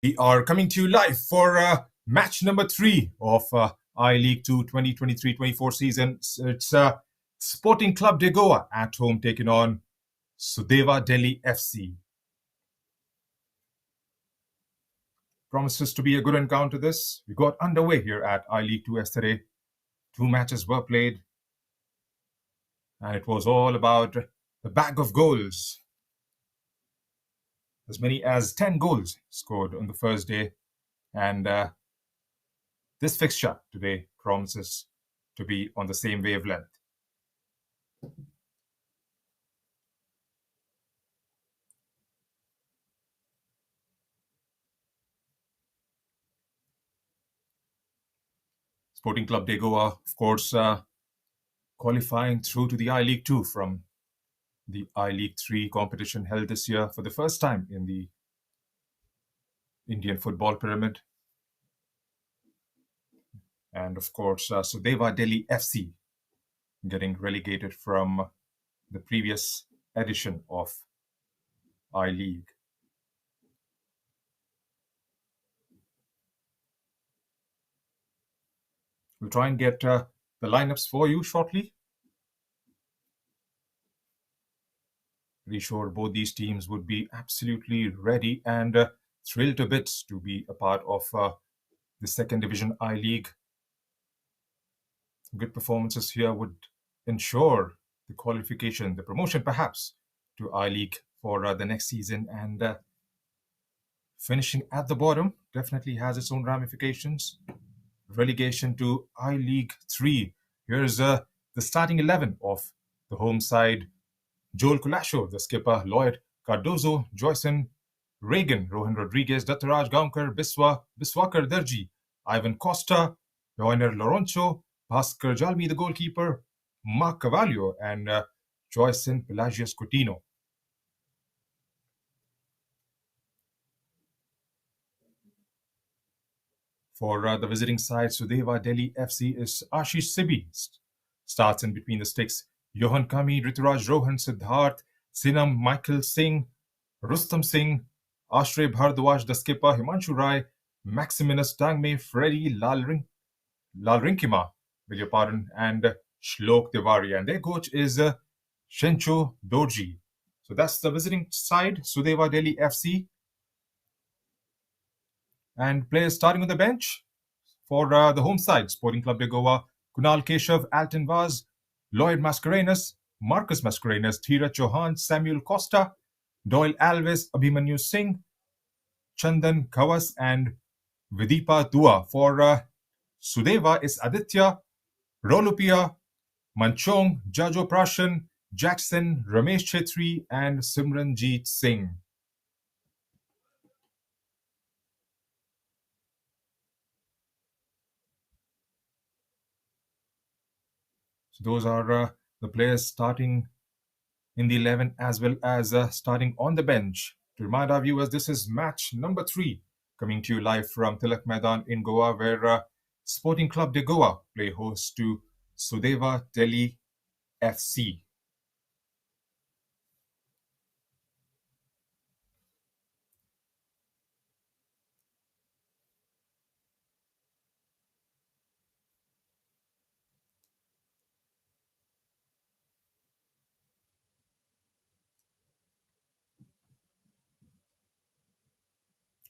We are coming to you live for match number 3 of I-League 2 2023-24 season. It's Sporting Club de Goa at home taking on Sudeva Delhi FC. Promises to be a good encounter this. We got underway here at I-League 2 yesterday. 2 matches were played. And it was all about the bag of goals. As many as 10 goals scored on the first day. And this fixture today promises to be on the same wavelength. Sporting Club de Goa, of course, qualifying through to the I-League 2 from the I-League 3 competition held this year for the first time in the Indian football pyramid. And of course, Sudeva Delhi FC getting relegated from the previous edition of I-League. We'll try and get the lineups for you shortly. Pretty sure both these teams would be absolutely ready and thrilled to bits to be a part of the second division I-League. Good performances here would ensure the qualification, the promotion perhaps, to I-League for the next season. And finishing at the bottom definitely has its own ramifications. Relegation to I-League 3. Here's the starting 11 of the home side. Joel Kulasho, the skipper, Lloyd Cardozo, Joyson, Reagan, Rohan Rodriguez, Dattaraj Gaonkar, Biswakar Darji, Ivan Costa, Joiner Loroncho, Bhaskar Jalmi, the goalkeeper, Mark Cavallo, and Joyson Pelagius Coutinho. For the visiting side, Sudeva Delhi FC is Ashish Sibi. Starts in between the sticks. Johan Kami, Rituraj Rohan, Siddharth, Sinam, Michael Singh, Rustam Singh, Ashray Bhardwaj, the skipper, Himanshu Rai, Maximinus Dangme, Freddy Lalrinkima, beg your pardon, and Shlok Tiwari. And their coach is Shencho Dorji. So that's the visiting side, Sudeva Delhi FC. And players starting on the bench for the home side, Sporting Club de Goa, Kunal Keshav, Alton Vaz, Lloyd Mascarenas, Marcus Mascarenas, Thira Chauhan, Samuel Costa, Doyle Alves, Abhimanyu Singh, Chandan Kawas, and Vidipa Dua. For Sudeva is Aditya, Rolupia, Manchong, Jajo Prashan, Jackson, Ramesh Chetri, and Simranjeet Singh. So those are the players starting in the 11 as well as starting on the bench. To remind our viewers, this is match number 3 coming to you live from TILAK MAIDAN in Goa, where Sporting Club de Goa play host to Sudeva Delhi FC.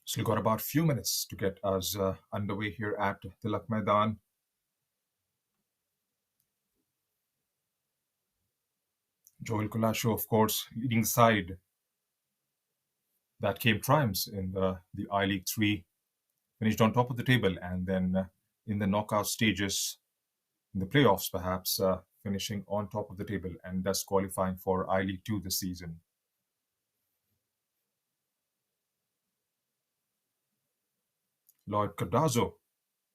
So we've got about a few minutes to get us underway here at TILAK MAIDAN. Joel Kulasho, of course, leading the side that came triumphs in the I-League 3, finished on top of the table, and then in the knockout stages, in the playoffs perhaps, finishing on top of the table and thus qualifying for I-League 2 this season. Lloyd Cardozo,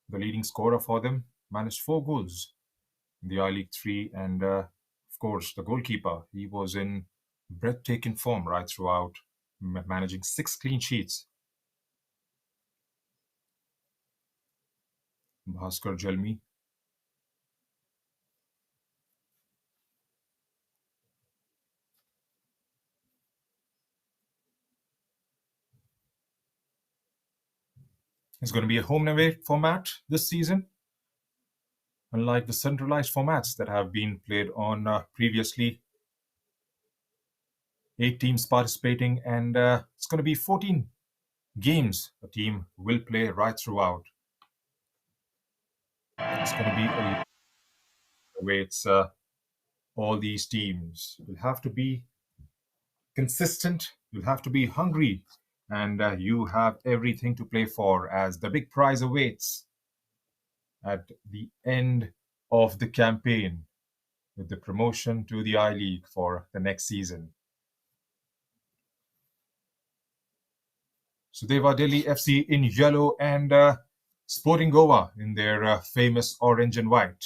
the leading scorer for them, managed 4 goals in the I-League 3, and of course the goalkeeper, he was in breathtaking form right throughout, managing 6 clean sheets. Bhaskar Jalmi, It's going to be a home and away format this season, unlike the centralized formats that have been played on previously. 8 teams participating, and it's going to be 14 games a team will play right throughout. It's going to be a way it's all these teams will have to be consistent, you'll have to be hungry, and you have everything to play for as the big prize awaits at the end of the campaign with the promotion to the I League for the next season. Sudeva Delhi FC in yellow and Sporting Goa in their famous orange and white.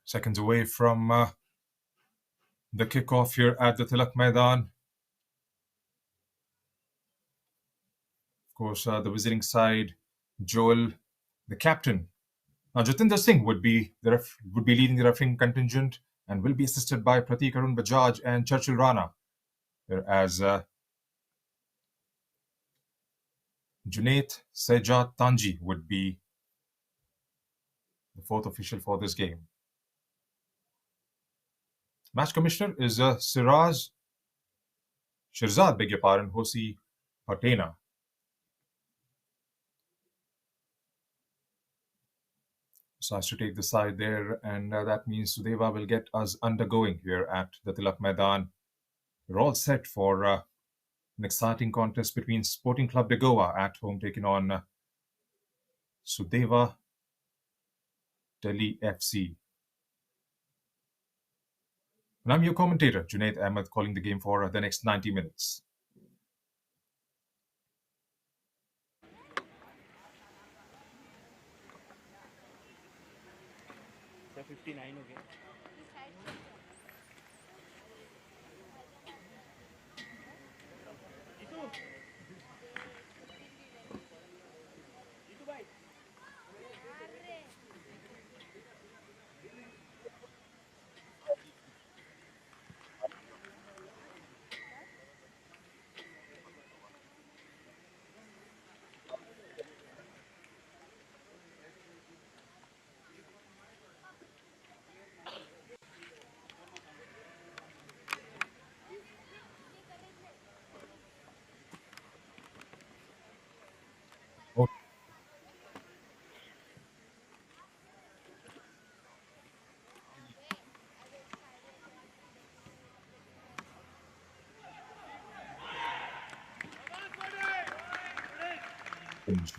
Seconds away from the kickoff here at the TILAK MAIDAN. Of course, the visiting side, Joel, the captain. Now, Jatinder Singh would be leading the refereeing contingent and will be assisted by Pratik Arun Bajaj and Churchill Rana. Whereas Junaid Sejat Tanji would be the fourth official for this game. Match commissioner is Shirzad, beg your pardon, Hosi Patena. So has to take the side there, and that means Sudeva will get us undergoing here at the Tilak Maidan. We're all set for an exciting contest between Sporting Club de Goa at home taking on Sudeva Delhi FC. And I'm your commentator, Junaid Ahmed, calling the game for the next 90 minutes. So 59 okay.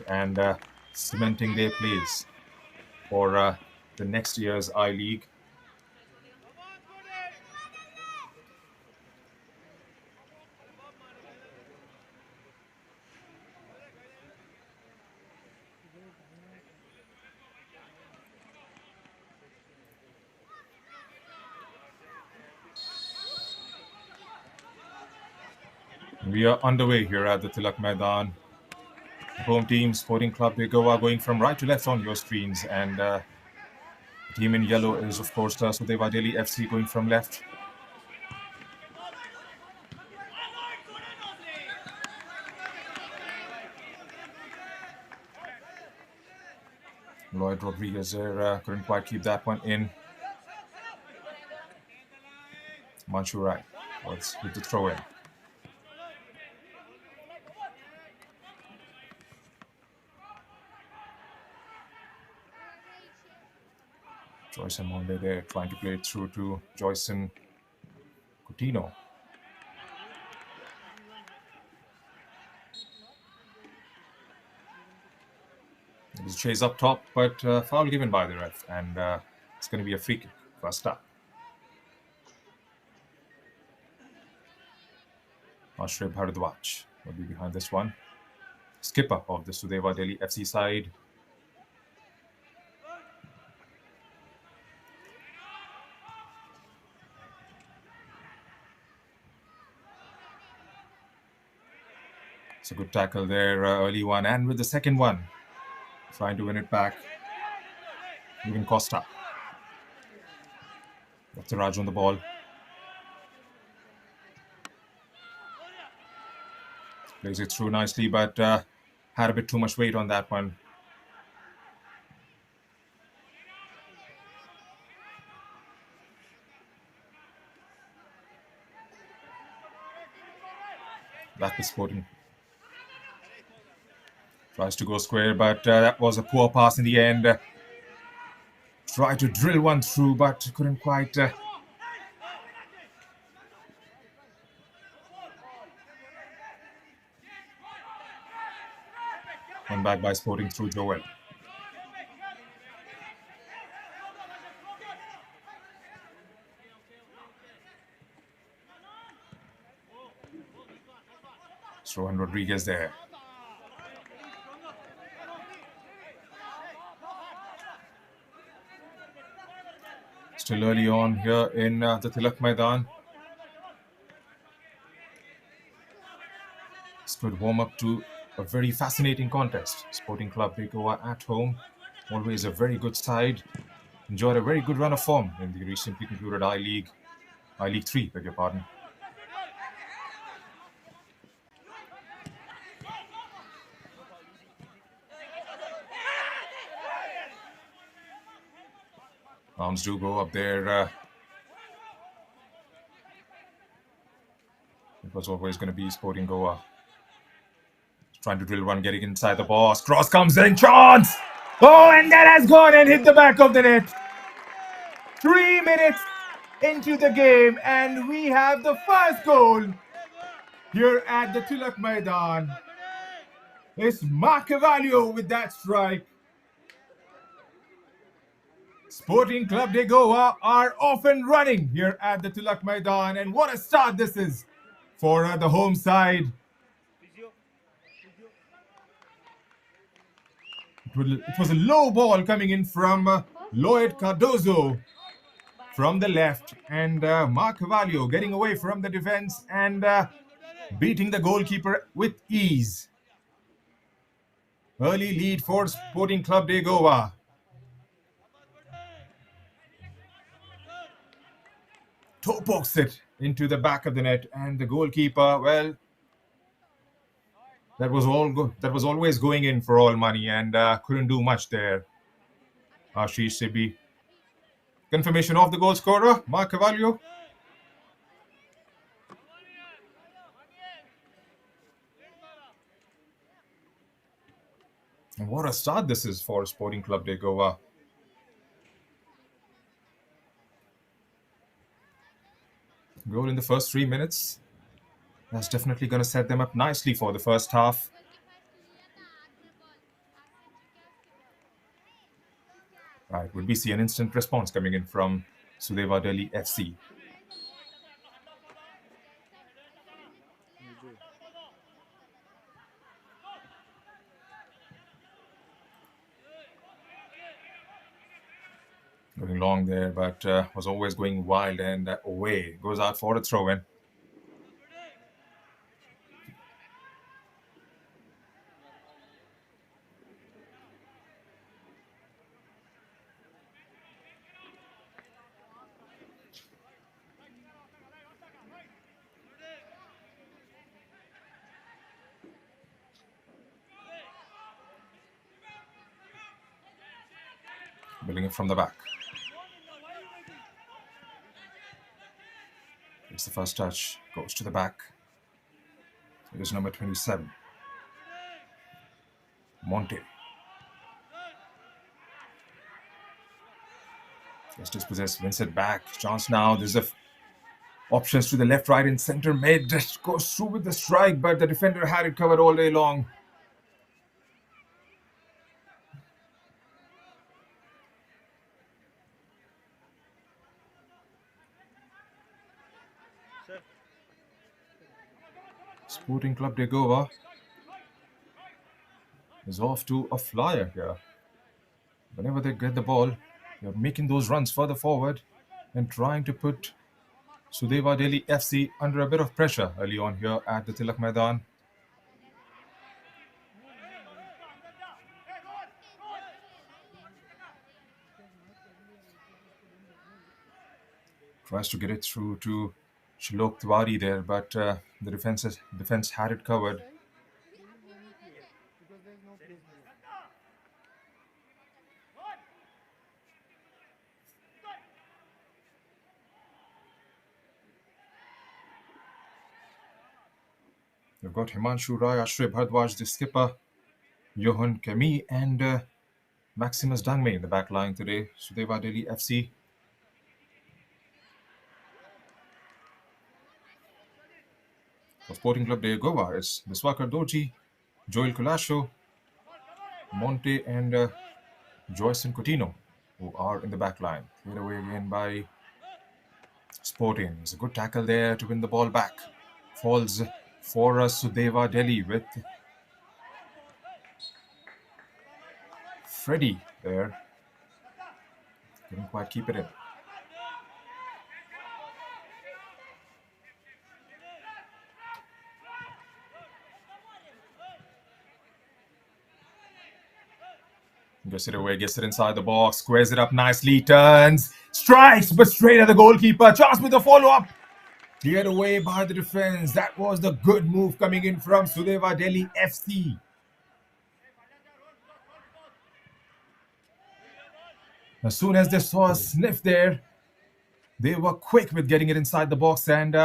And cementing their place for the next year's I League. We are underway here at the Tilak Maidan. Home team, Sporting Club de Goa, going from right to left on your screens. And the team in yellow is, of course, Sudeva Delhi FC going from left. Lloyd Rodriguez there couldn't quite keep that one in. Manchu right. Let's hit the throw in. Joyson Monde there trying to play it through to Joyson Coutinho. There's a chase up top, but foul given by the ref, and it's going to be a free kick. First up. Ashraf Bharadwaj will be behind this one. Skipper of the Sudeva Delhi FC side. It's a good tackle there, early one, and with the second one, trying to win it back. Even Costa. Dr. Raj on the ball. Plays it through nicely, but had a bit too much weight on that one. Back to Sporting. Tries to go square, but that was a poor pass in the end. Tried to drill one through, but couldn't quite. One back by Sporting through Joel. Rohan Rodriguez there. Still early on here in the TILAK MAIDAN. This could warm up to a very fascinating contest. Sporting Club de Goa at home. Always a very good side. Enjoyed a very good run of form in the recently concluded I-League 3, beg your pardon. Arms do go up there. It was always going to be Sporting Goa. Trying to drill one, getting inside the box. Cross comes in, chance! Oh, and that has gone and hit the back of the net. 3 minutes into the game, and we have the first goal here at the TILAK MAIDAN. It's Marcavalio with that strike. Sporting Club de Goa are off and running here at the TILAK MAIDAN, and what a start this is for the home side. It was a low ball coming in from Lloyd Cardozo from the left, and Marcavalio getting away from the defense and beating the goalkeeper with ease. Early lead for Sporting Club de Goa. Toe pokes it into the back of the net, and the goalkeeper, well, that was all good. That was always going in for all money, and couldn't do much there. Ashish Sibi. Confirmation of the goal scorer, Marcavalio. And what a start this is for Sporting Club de Goa. Goal in the first 3 minutes. That's definitely going to set them up nicely for the first half. Right, would we see an instant response coming in from Sudeva Delhi FC? Going long there, but was always going wild and away. Goes out for a throw-in. Building it from the back. It's the first touch. Goes to the back. Here's number 27. Monte. Just dispossessed, wins it back. Chance now. There's options to the left, right, and center mid. Just goes through with the strike, but the defender had it covered all day long. Sir, Sporting Club de Goa is off to a flyer here. Whenever they get the ball, they're making those runs further forward and trying to put Sudeva Delhi FC under a bit of pressure early on here at the TILAK MAIDAN. Tries to get it through to Shlok Tiwari there, but the defense had it covered. You've got Himanshu Rai, Ashray Bhardwaj, the skipper, Johan Kemi, and Maximus Dangme in the back line today. Sudeva Delhi FC. For Sporting Club de Goa, it's Biswakar Dorji, Joel Kulasho, Monte, and Joyson Coutinho, who are in the back line. Cleared away again by Sporting. It's a good tackle there to win the ball back. Falls for Sudeva Delhi with Freddie there. Couldn't quite keep it in. Gets it away, gets it inside the box, squares it up nicely, turns, strikes, but straight at the goalkeeper. Chance with the follow-up. Cleared away by the defense. That was the good move coming in from Sudeva Delhi FC. As soon as they saw a sniff there, they were quick with getting it inside the box and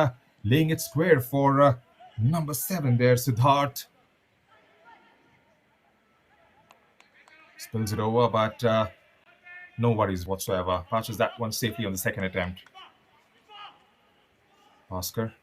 laying it square for number 7 there, Siddharth. Spills it over, but no worries whatsoever. Patches that one safely on the second attempt. Oscar.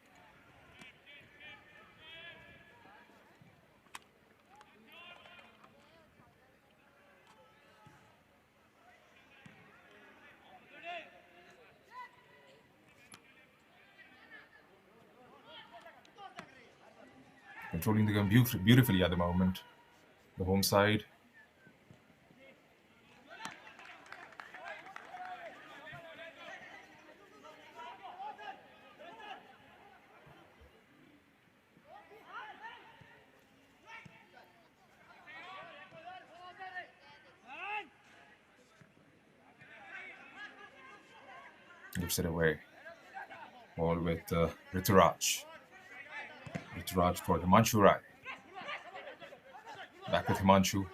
Controlling the game beautifully at the moment. The home side. Gives it away. Ball with Rituraj. Rituraj for Himanshu Rai. Back with Himanshu.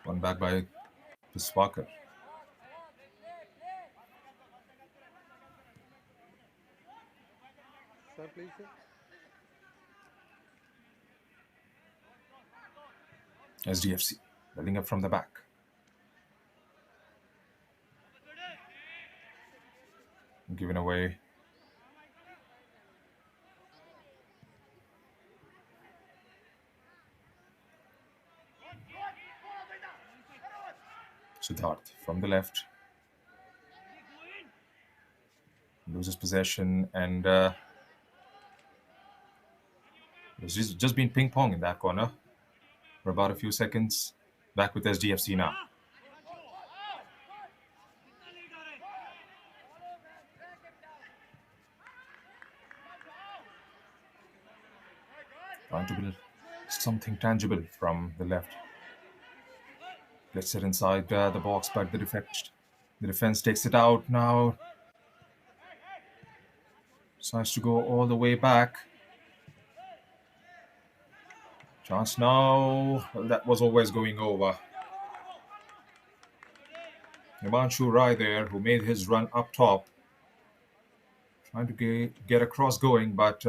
One back by Biswakar. Sir, please, sir. SDFC building up from the back. Given away. Siddharth from the left. Loses possession and it's just been ping pong in that corner for about a few seconds. Back with SDFC now. Trying to build something tangible from the left. Gets it inside the box, but the defense takes it out now. Decides to go all the way back. Chance now. Well, that was always going over. Himanshu Rai there, who made his run up top. Trying to get a cross going, but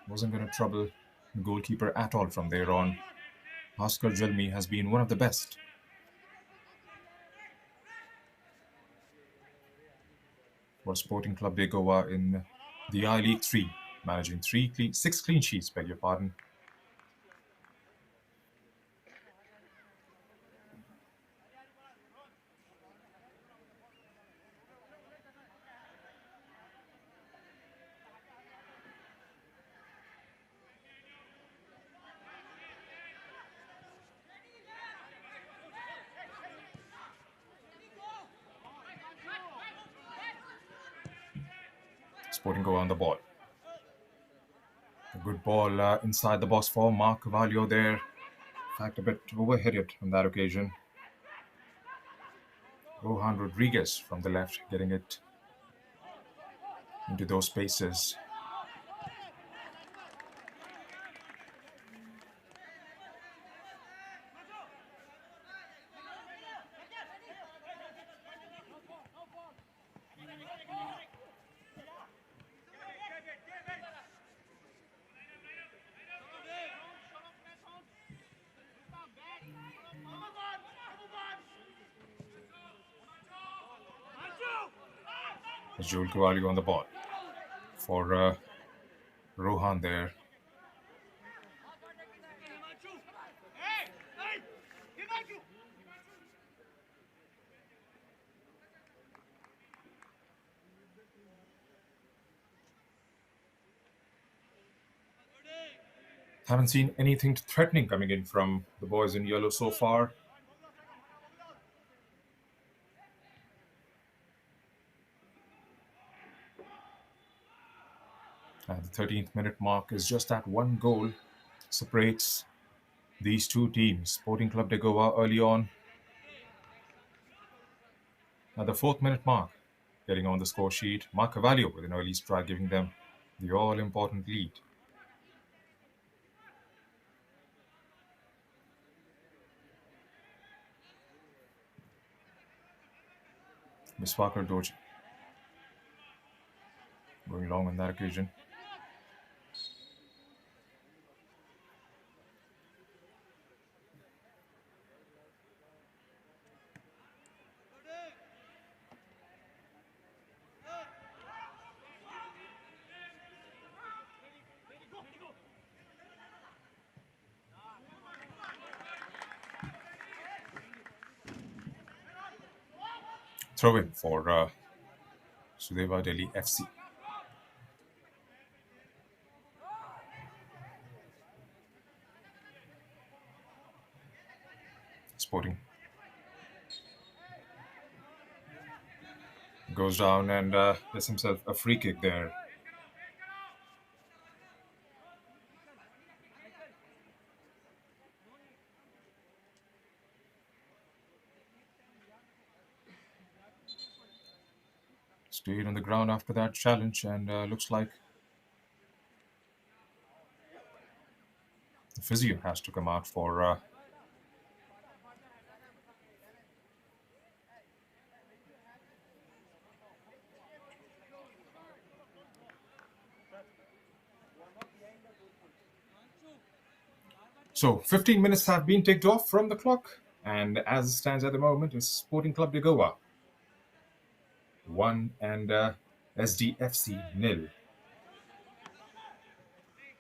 wasn't going to trouble the goalkeeper at all from there on. Bhaskar Jalmi has been one of the best. For Sporting Club de Goa in the I-League 3, managing 6 clean sheets, beg your pardon. Sporting Goa on the ball. A good ball inside the box for Mark Cavallo there. In fact, a bit overheaded on that occasion. Rohan Rodriguez from the left getting it into those spaces. Joel Cavallo on the ball for Rohan there. Haven't seen anything threatening coming in from the boys in yellow so far. At the 13th minute mark is just that one goal separates these two teams. Sporting Club de Goa early on. At the 4th minute mark, getting on the score sheet, Mark Cavallo with an early strike giving them the all-important lead. Miswakar Doji going long on that occasion. Throw in for Sudeva Delhi FC. Sporting goes down and gets himself a free kick there. Stayed on the ground after that challenge and looks like the physio has to come out for So 15 minutes have been ticked off from the clock, and as it stands at the moment, it's Sporting Club de Goa 1 and SDFC 0.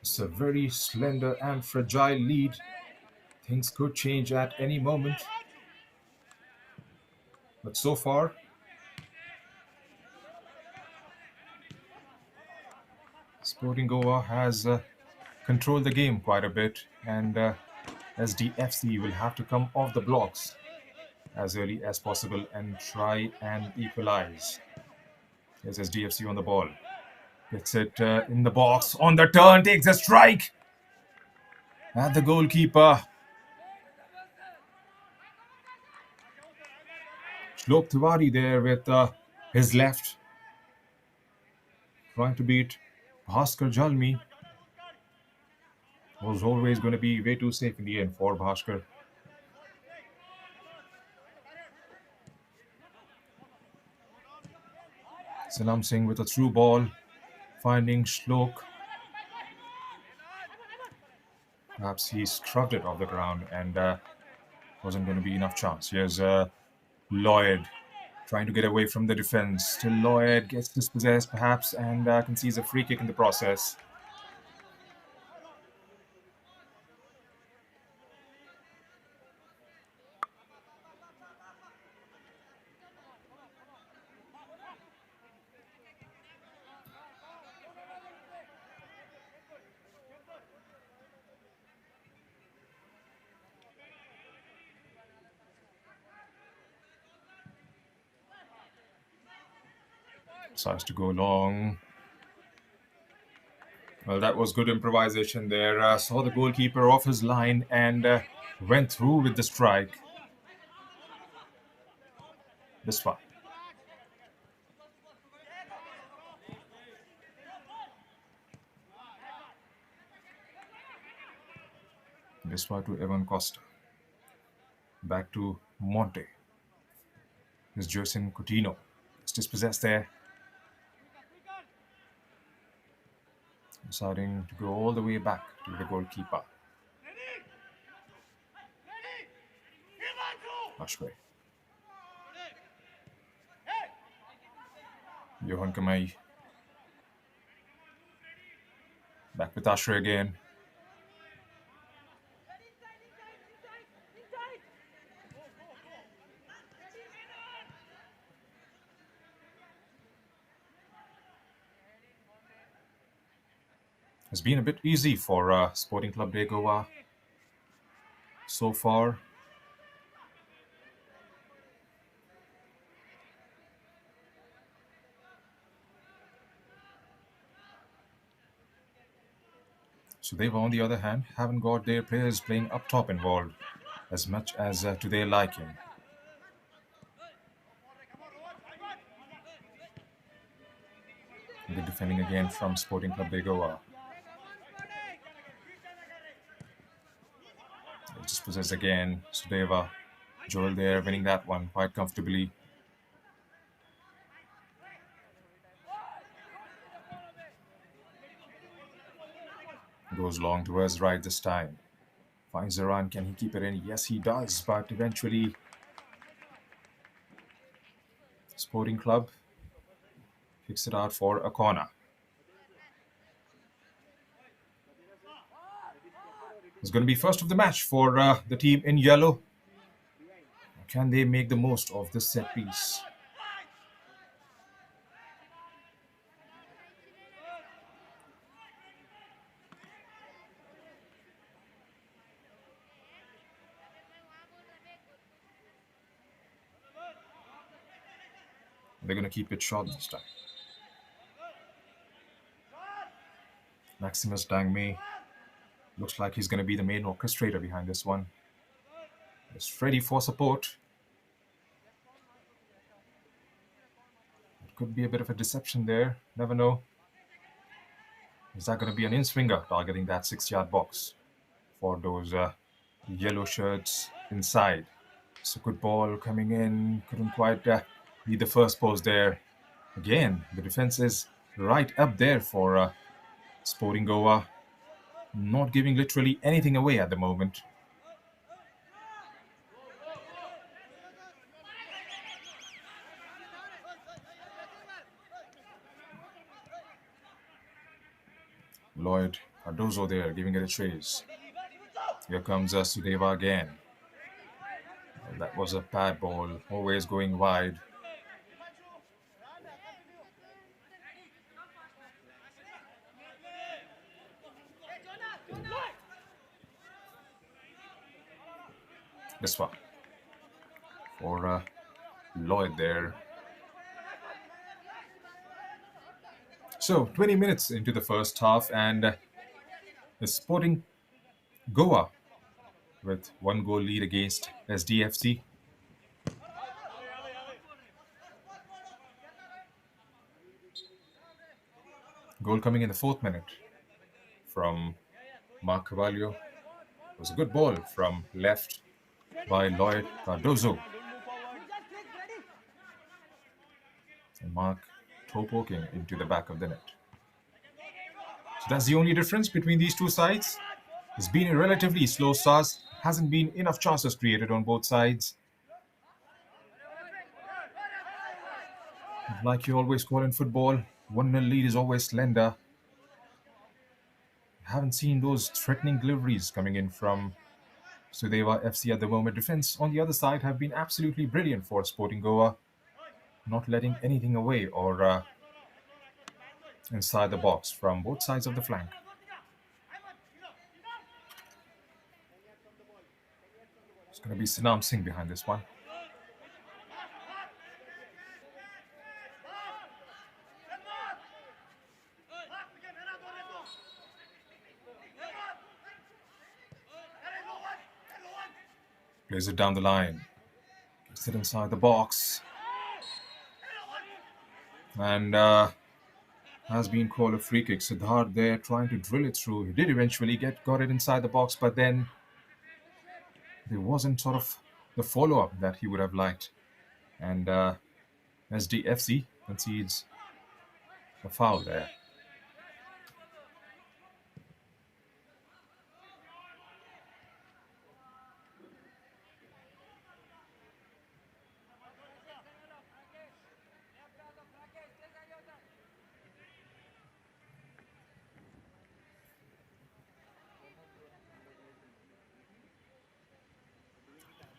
It's a very slender and fragile lead. Things could change at any moment. But so far, Sporting Goa has controlled the game quite a bit, and SDFC will have to come off the blocks as early as possible and try and equalize. Here's SDFC on the ball. Gets it in the box. On the turn, takes a strike. At the goalkeeper. Shlok Tiwari there with his left. Trying to beat Bhaskar Jalmi. Was always going to be way too safe in the end for Bhaskar. Salam Singh with a through ball. Finding Shlok. Perhaps he struck it off the ground and wasn't going to be enough chance. Here's Lloyd trying to get away from the defense. Still Lloyd gets dispossessed perhaps and concedes a free kick in the process. Decides to go long. Well, that was good improvisation there. Saw the goalkeeper off his line and went through with the strike. This one. This one to Evan Costa. Back to Monte. There's Jerson Coutinho. It's dispossessed there. Deciding to go all the way back to the goalkeeper. Ashway. Johan Kamai. Back with Ashray again. It's been a bit easy for Sporting Club de Goa so far. Sudeva, on the other hand, haven't got their players playing up top involved as much as to their liking. Good defending again from Sporting Club de Goa. Dispossessed again. Sudeva. Joel there winning that one quite comfortably. Goes long towards right this time. Finds the run. Can he keep it in? Yes, he does. But eventually, Sporting Club kicks it out for a corner. It's going to be first of the match for the team in yellow. Can they make the most of this set piece? They're going to keep it short this time. Maximus Dangme looks like he's going to be the main orchestrator behind this one. Just ready for support. It could be a bit of a deception there. Never know. Is that going to be an in-swinger targeting that 6-yard box for those yellow shirts inside? It's a good ball coming in. Couldn't quite be the first post there. Again, the defense is right up there for Sporting Goa. Not giving literally anything away at the moment. Lloyd Cardozo there giving it a chase. Here comes Sudeva again. Well, that was a bad ball, always going wide. This one for Lloyd there. So 20 minutes into the first half and the Sporting Goa with 1 goal lead against SDFC. Goal coming in the 4th minute from Mark Carvalho. It was a good ball from left by Lloyd Cardozo. And Mark toe poking into the back of the net. So that's the only difference between these two sides. It's been a relatively slow start. Hasn't been enough chances created on both sides. Like you always call in football, 1-0 lead is always slender. Haven't seen those threatening deliveries coming in from Sudeva FC at the moment. Defense on the other side have been absolutely brilliant for Sporting Goa, not letting anything away or inside the box from both sides of the flank. It's going to be Sanam Singh behind this one. Plays it down the line. Gets it inside the box. And has been called a free kick. Siddharth there trying to drill it through. He did eventually got it inside the box, but then there wasn't sort of the follow-up that he would have liked. And SDFC concedes a foul there.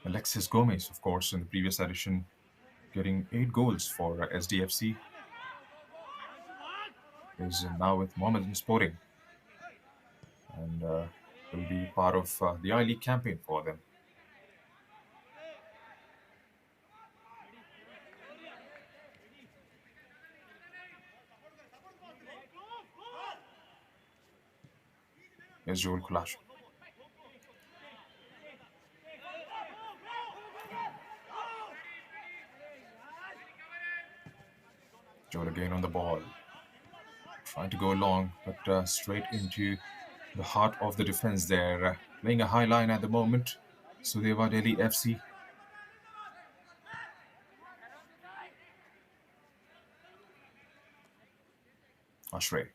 Alexis Gomez, of course, in the previous edition, getting 8 goals for SDFC, is now with Mohammedan Sporting and will be part of the I-League campaign for them. Here's Joel Kulash. Joel again on the ball. Trying to go long, but straight into the heart of the defense there. Playing a high line at the moment. Sudeva Delhi FC. Ashray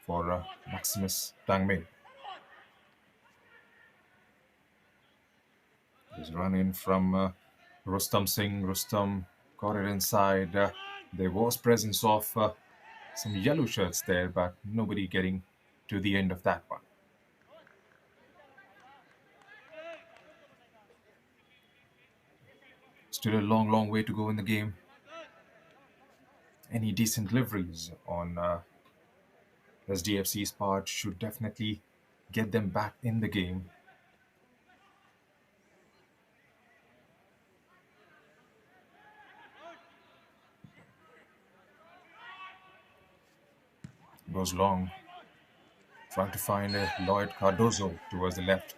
for Maximus Dangme. There's a run in from Rustam Singh. Rustam got it inside. There was presence of some yellow shirts there, but nobody getting to the end of that one. Still a long, long way to go in the game. Any decent deliveries on SDFC's part should definitely get them back in the game. Goes long. Trying to find Lloyd Cardozo towards the left.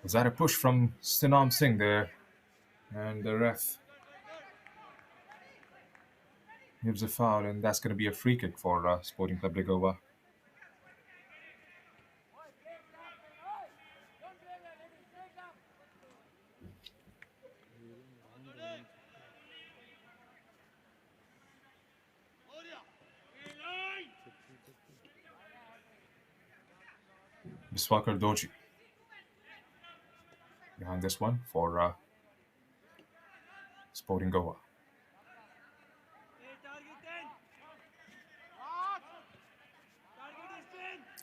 Was that a push from Sanam Singh there? And the ref gives a foul, and that's going to be a free kick for Sporting Club de Goa. Biswakar Doji behind this one for Sporting Goa.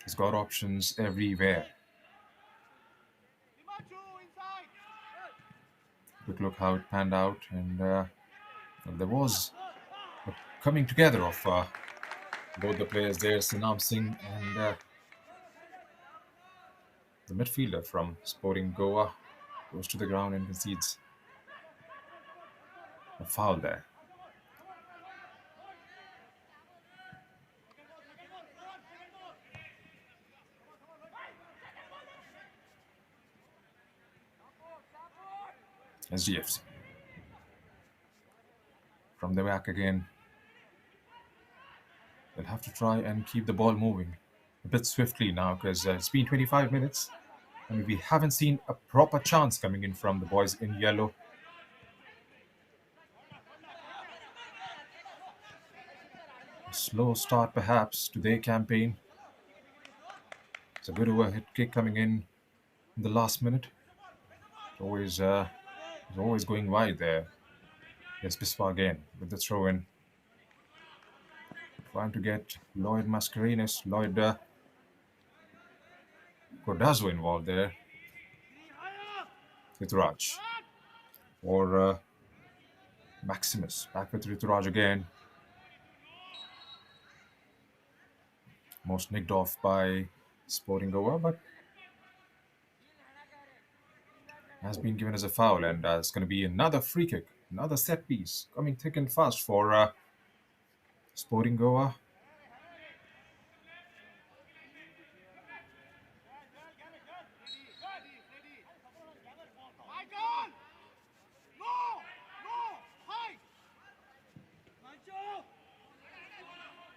He's got options everywhere. Quick look how it panned out, and there was a coming together of both the players there, Sanam Singh and the midfielder from Sporting Goa goes to the ground and concedes a foul there. SDFC. From the back again. They'll have to try and keep the ball moving a bit swiftly now because it's been 25 minutes and we haven't seen a proper chance coming in from the boys in yellow. A slow start perhaps to their campaign. It's a good overhead kick coming in the last minute. It's always going wide there. Yes, Biswa again with the throw in. Trying to get Lloyd Mascarenas, Lloyd Cordazo involved there with Raj. Or Maximus back with Rituraj again. Most nicked off by Sporting Goa, but has been given as a foul, and it's going to be another free kick, another set piece coming thick and fast for Sporting Goa.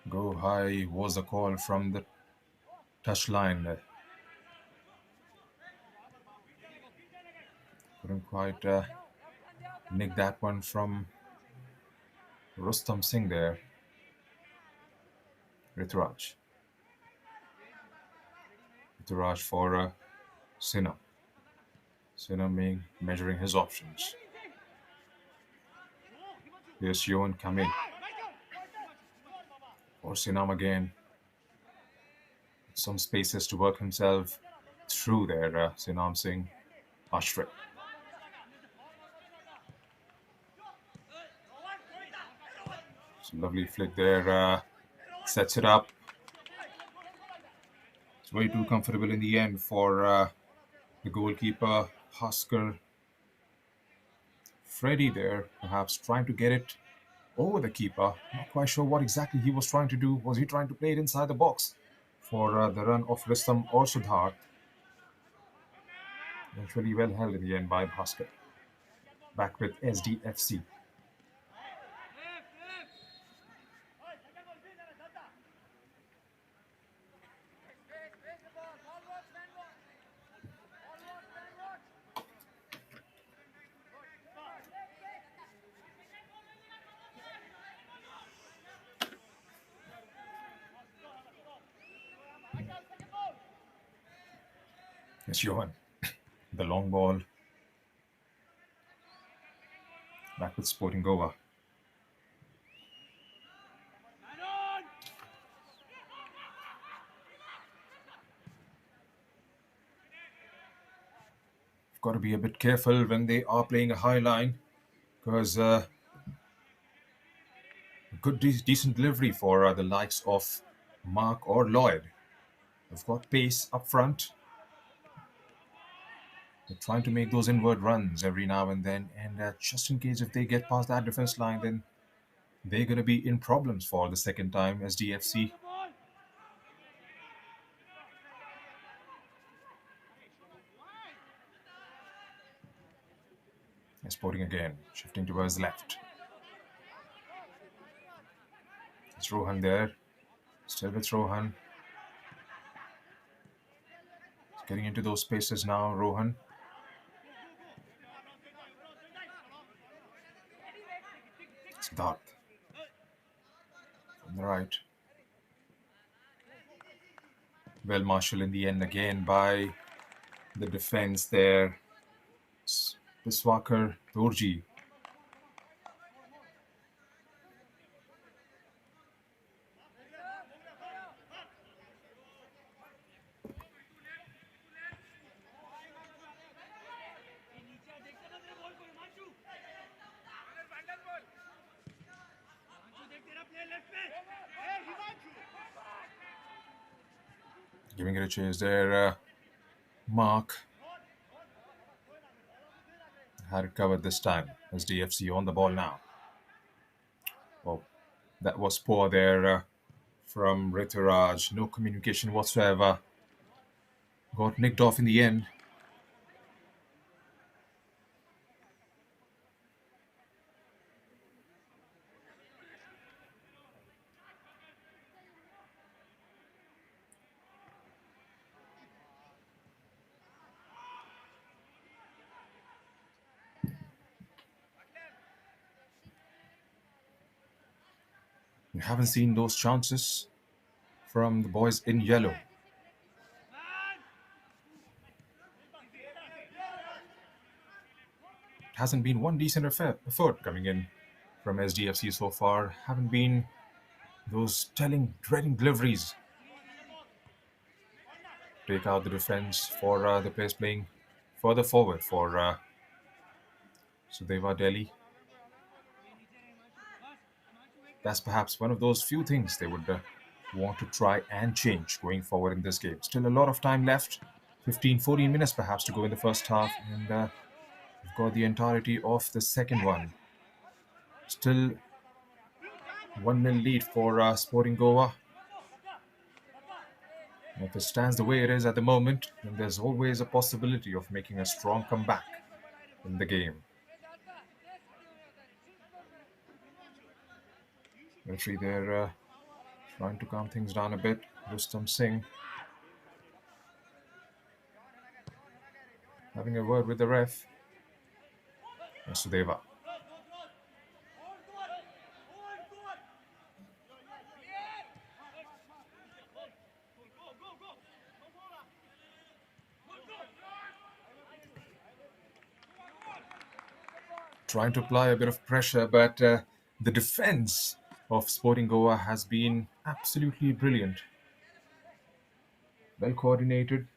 Go high was the call from the touchline. Couldn't quite nick that one from Rustam Singh there. Rituraj. Rituraj for Sinha. Sinha measuring his options. Here's Yohan coming. For Sinam again. Some spaces to work himself through there, Sinam Singh. Ashray. It's a lovely flick there. Sets it up. It's way too comfortable in the end for the goalkeeper, Husker. Freddie there, perhaps trying to get it over the keeper. Not quite sure what exactly he was trying to do. Was he trying to play it inside the box for the run of Rustam or Sudhar? Eventually well held in the end by Bhaskar. Back with SDFC. Yes, Johan. The long ball. Back with Sporting Goa. Got to be a bit careful when they are playing a high line because good, decent delivery for the likes of Mark or Lloyd. They've got pace up front. They're trying to make those inward runs every now and then, and just in case if they get past that defense line, then they're going to be in problems for the second time, SDFC. Sporting again, shifting towards left. It's Rohan there. Still with Rohan. He's getting into those spaces now, Rohan. It's Dart. From the right. Well marshaled in the end again by the defense there. Biswakar Dorji. Giving it a chase there. Mark had it covered this time. SDFC on the ball now. Well, that was poor there from Rituraj. No communication whatsoever. Got nicked off in the end. We haven't seen those chances from the boys in yellow. Hasn't been one decent effort coming in from SDFC so far. Haven't been those dreading deliveries. Take out the defense for the players playing further forward for Sudeva Delhi. That's perhaps one of those few things they would want to try and change going forward in this game. Still a lot of time left, 15, 14 minutes perhaps to go in the first half, and we've got the entirety of the second one. Still 1-0 lead for Sporting Goa. And if it stands the way it is at the moment, then there's always a possibility of making a strong comeback in the game. Referee there trying to calm things down a bit. Rustam Singh having a word with the ref. And Sudeva. Trying to apply a bit of pressure, but the defense of Sporting Goa has been absolutely brilliant. Well coordinated.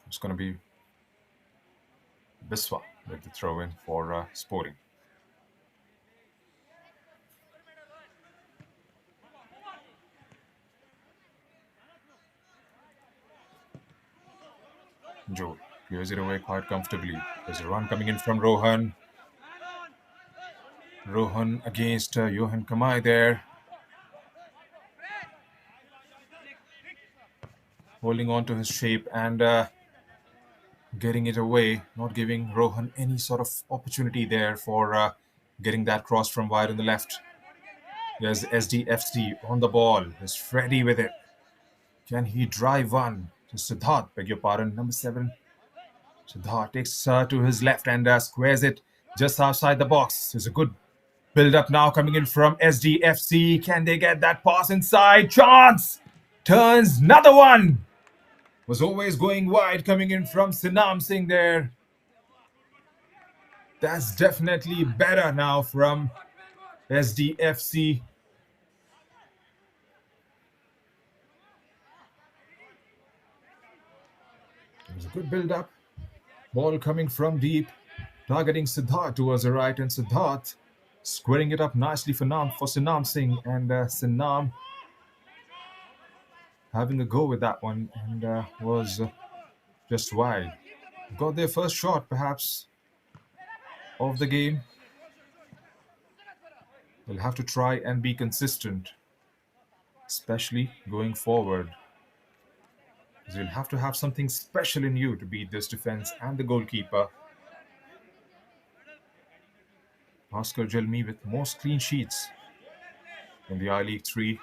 It's going to be Biswa with the throw in for Sporting. Joe clears it away quite comfortably. There's a run coming in from Rohan. Rohan against Johan Kamai there. Holding on to his shape and getting it away, not giving Rohan any sort of opportunity there for getting that cross from wide on the left. There's SDFC on the ball. There's Freddy with it. Can he drive one? To Siddharth, beg your pardon, number 7. Siddharth takes to his left and squares it just outside the box. There's a good build-up now coming in from SDFC. Can they get that pass inside? Chance! Turns, another one! Was always going wide coming in from Sanam Singh there. That's definitely better now from SDFC. It was a good build-up. Ball coming from deep, targeting Siddharth towards the right, and Siddharth squaring it up nicely for Sanam Singh, and Sanam having a go with that one, and was just wide. Got their first shot, perhaps, of the game. They'll have to try and be consistent, especially going forward. Because you'll have to have something special in you to beat this defense and the goalkeeper. Oscar Jalmi with most clean sheets in the I-League 3.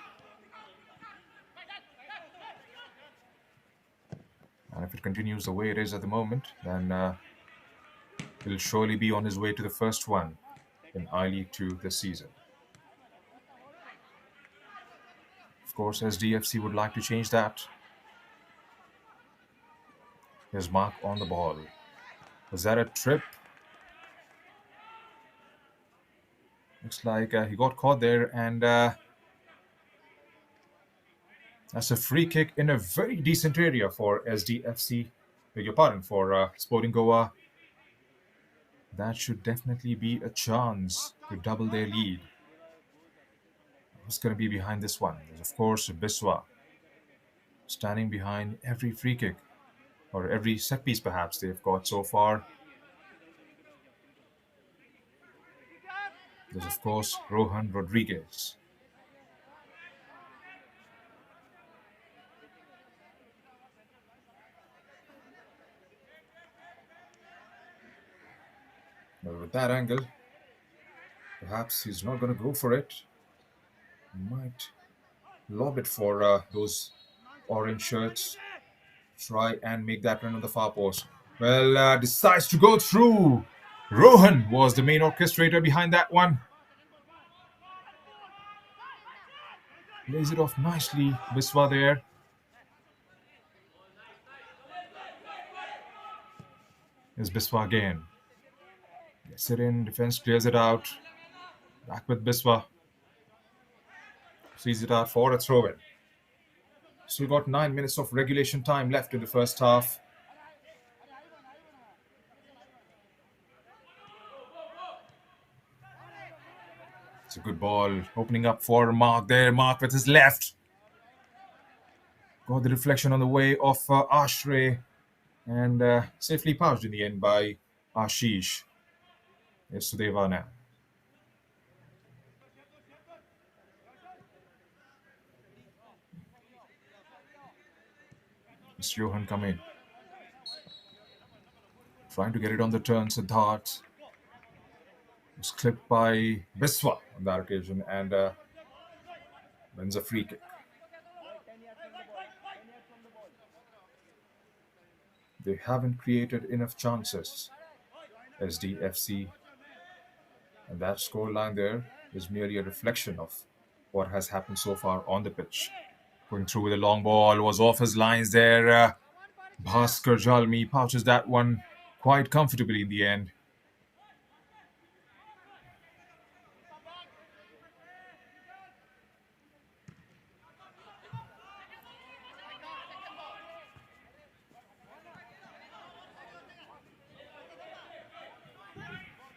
And if it continues the way it is at the moment, then he'll surely be on his way to the first one in I-League 2 this season. Of course, SDFC would like to change that. Here's Mark on the ball. Was that a trip? Looks like he got caught there, and that's a free kick in a very decent area for SDFC. Beg your pardon, for Sporting Goa. That should definitely be a chance to double their lead. Who's going to be behind this one? There's, of course, Biswa, standing behind every free kick, or every set piece perhaps they've got so far. There's, of course, Rohan Rodriguez. Well, with that angle, perhaps he's not going to go for it. He might lob it for those orange shirts. Try and make that run on the far post. Well, decides to go through. Rohan was the main orchestrator behind that one. Lays it off nicely. Biswa there. Is Biswa again. Gets it in. Defense clears it out. Back with Biswa. Sees it out for a throw in. Still got 9 minutes of regulation time left in the first half. It's a good ball. Opening up for Mark there. Mark with his left. Got the deflection on the way of Ashray. And safely pouched in the end by Ashish. It's Sudeva now. It's Johan come in. Trying to get it on the turn. Siddharth was clipped by Biswa on that occasion and wins a free kick. They haven't created enough chances, SDFC. And that scoreline there is merely a reflection of what has happened so far on the pitch. Going through with a long ball, was off his lines there. Bhaskar Jalmi pouches that one quite comfortably in the end.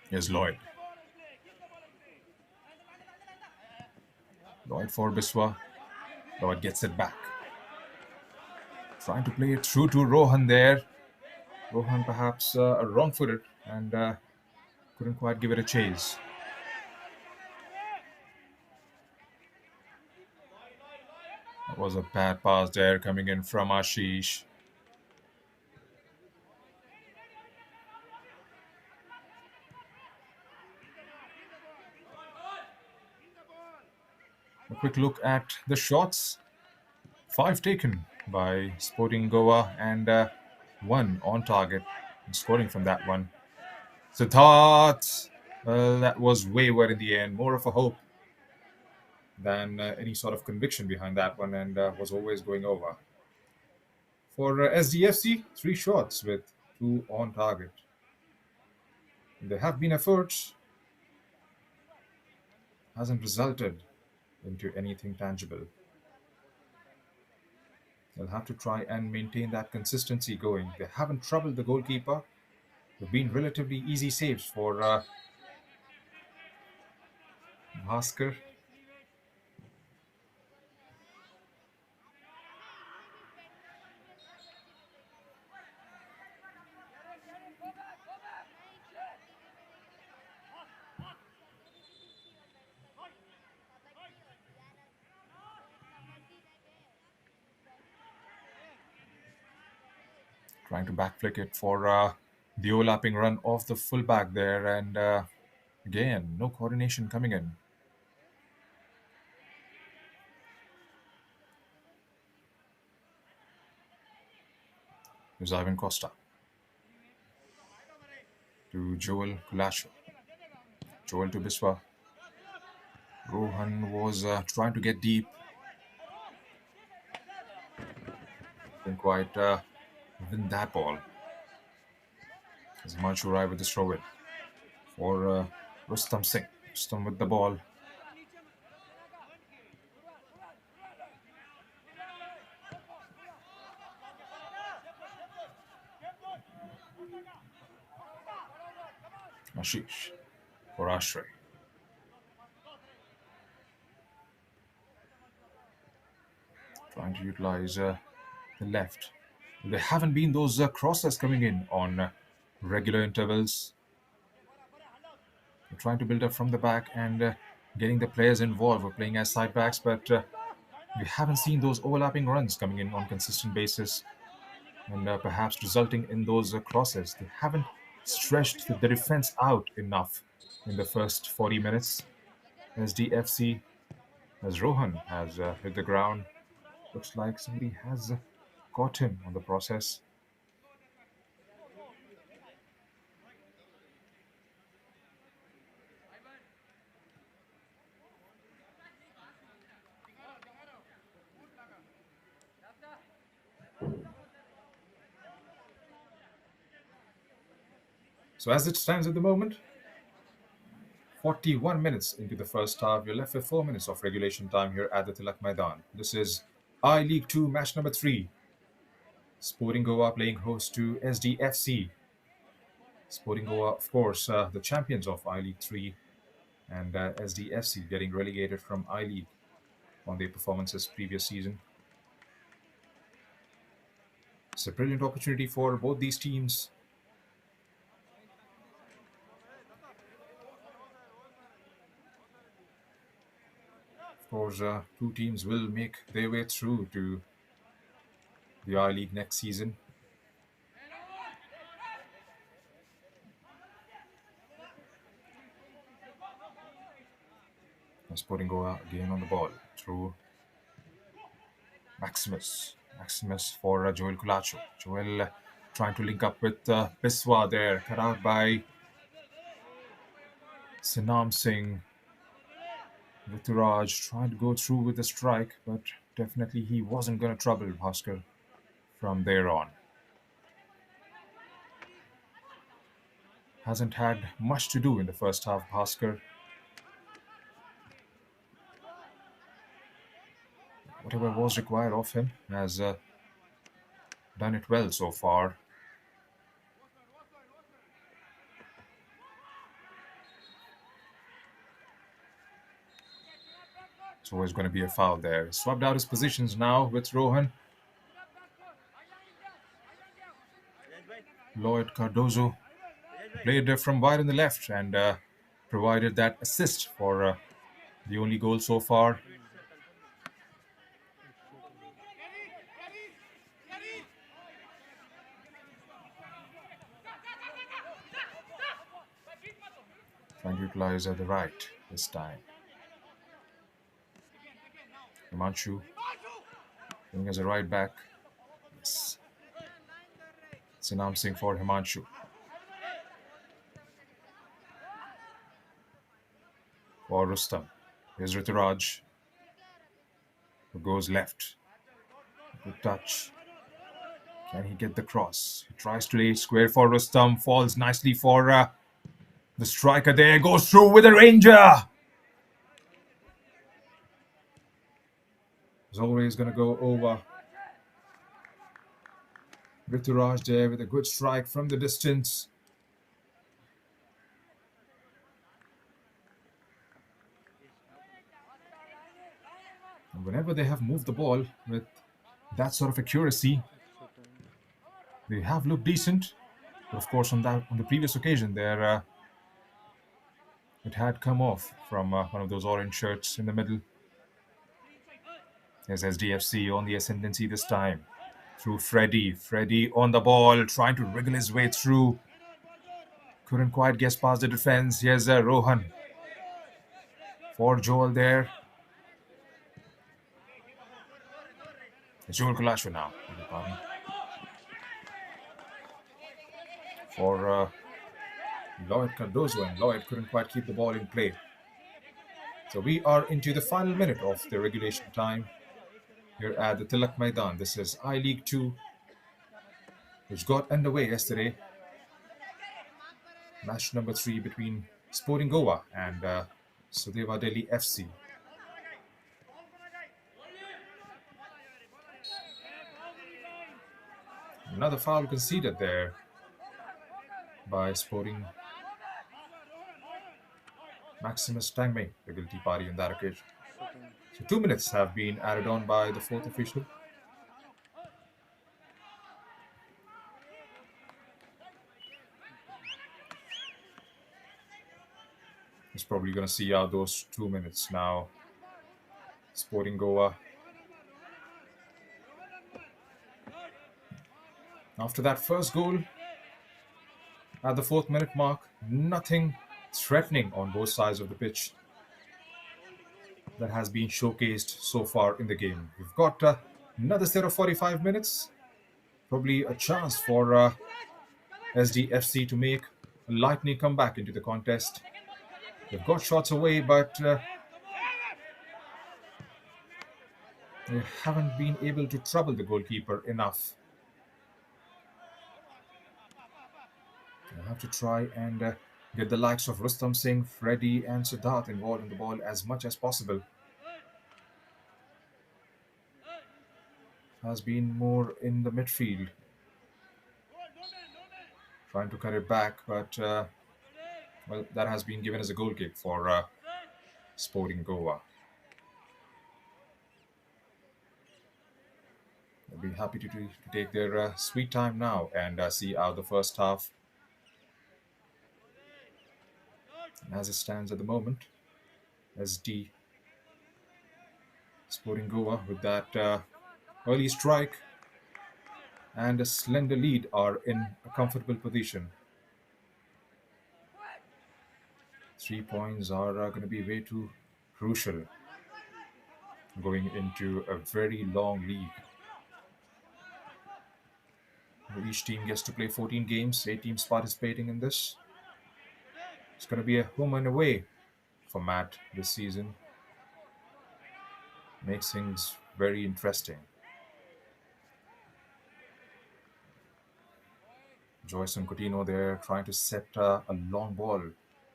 Here's Lloyd. Lloyd for Biswa. Lloyd gets it back. Trying to play it through to Rohan there. Rohan perhaps wrong-footed and couldn't quite give it a chase. That was a bad pass there coming in from Ashish. A quick look at the shots. 5 taken by Sporting Goa and 1 on target. And scoring from that one. Siddharth, that was wayward in the end. More of a hope than any sort of conviction behind that one and was always going over. For SDFC, 3 shots with 2 on target. There have been efforts. Hasn't resulted into anything tangible. They'll have to try and maintain that consistency going. They haven't troubled the goalkeeper. They've been relatively easy saves for Bhaskar. Trying to back flick it for the overlapping run of the fullback there. And again, no coordination coming in. Here's Ivan Costa. To Joel Kulasho. Joel to Biswa. Rohan was trying to get deep. Didn't quite win that ball. As Manchurai with the throw in for Rustam Singh. Rustam with the ball. Ashish for Ashray. Trying to utilize the left. There haven't been those crosses coming in on regular intervals. They're trying to build up from the back and getting the players involved. We're playing as side backs, but we haven't seen those overlapping runs coming in on consistent basis and perhaps resulting in those crosses. They haven't stretched the defense out enough in the first 40 minutes. SDFC, as Rohan has hit the ground, looks like somebody has caught him on the process. So as it stands at the moment, 41 minutes into the first half, you're left with 4 minutes of regulation time here at the TILAK MAIDAN. This is I-League 2 match number 3. Sporting Goa playing host to SDFC. Sporting Goa, of course, the champions of I-League 3, and SDFC getting relegated from I-League on their performances previous season. It's a brilliant opportunity for both these teams. Of course, two teams will make their way through to the I-League next season. Sporting Goa again on the ball through Maximus. Maximus for Joel Culacho. Joel trying to link up with Biswa there. Cut out by Sanam Singh. Rituraj trying to go through with the strike, but definitely he wasn't going to trouble Bhaskar from there on. Hasn't had much to do in the first half, Bhaskar. Whatever was required of him has done it well so far. It's always going to be a foul there. Swapped out his positions now with Rohan. Lloyd Cardozo played from wide on the left and provided that assist for the only goal so far. Trying to utilize the right this time. Himanshu going as a right back. Yes. Sanam Singh for Himanshu. For Rustam. Here's Rituraj, who goes left. Good touch. Can he get the cross? He tries to lay square for Rustam. Falls nicely for the striker there. Goes through with a ranger. He's always going to go over. Rituraj there with a good strike from the distance. And whenever they have moved the ball with that sort of accuracy, they have looked decent. But of course, on the previous occasion, there it had come off from one of those orange shirts in the middle. There's SDFC on the ascendancy this time. Through Freddie. Freddie on the ball, trying to wriggle his way through. Couldn't quite get past the defense. Here's Rohan. For Joel there. It's Joel Culacho now. For Lloyd Cardozo, and Lloyd couldn't quite keep the ball in play. So we are into the final minute of the regulation time here at the TILAK MAIDAN. This is I-League 2, which got underway yesterday. Match number 3 between Sporting Goa and Sudeva Delhi FC. Another foul conceded there by Sporting. Maximus Tangmei, the guilty party in that occasion. So 2 minutes have been added on by the fourth official. He's probably going to see out those 2 minutes now. Sporting Goa. After that first goal, at the 4th minute mark, nothing threatening on both sides of the pitch that has been showcased so far in the game. We've got another set of 45 minutes. Probably a chance for SDFC to make a lightning comeback into the contest. They've got shots away, but they haven't been able to trouble the goalkeeper enough. have to try and get the likes of Rustam Singh, Freddy, and Siddharth involved in the ball as much as possible. Has been more in the midfield, trying to cut it back, but well, that has been given as a goal kick for Sporting Goa. They'll be happy to take their sweet time now and see out the first half. And as it stands at the moment, SD Sporting Goa with that early strike and a slender lead are in a comfortable position. 3 points are going to be way too crucial going into a very long league. Each team gets to play 14 games, 8 teams participating in this. It's going to be a home and away format this season. Makes things very interesting. Joyson Coutinho there trying to set a long ball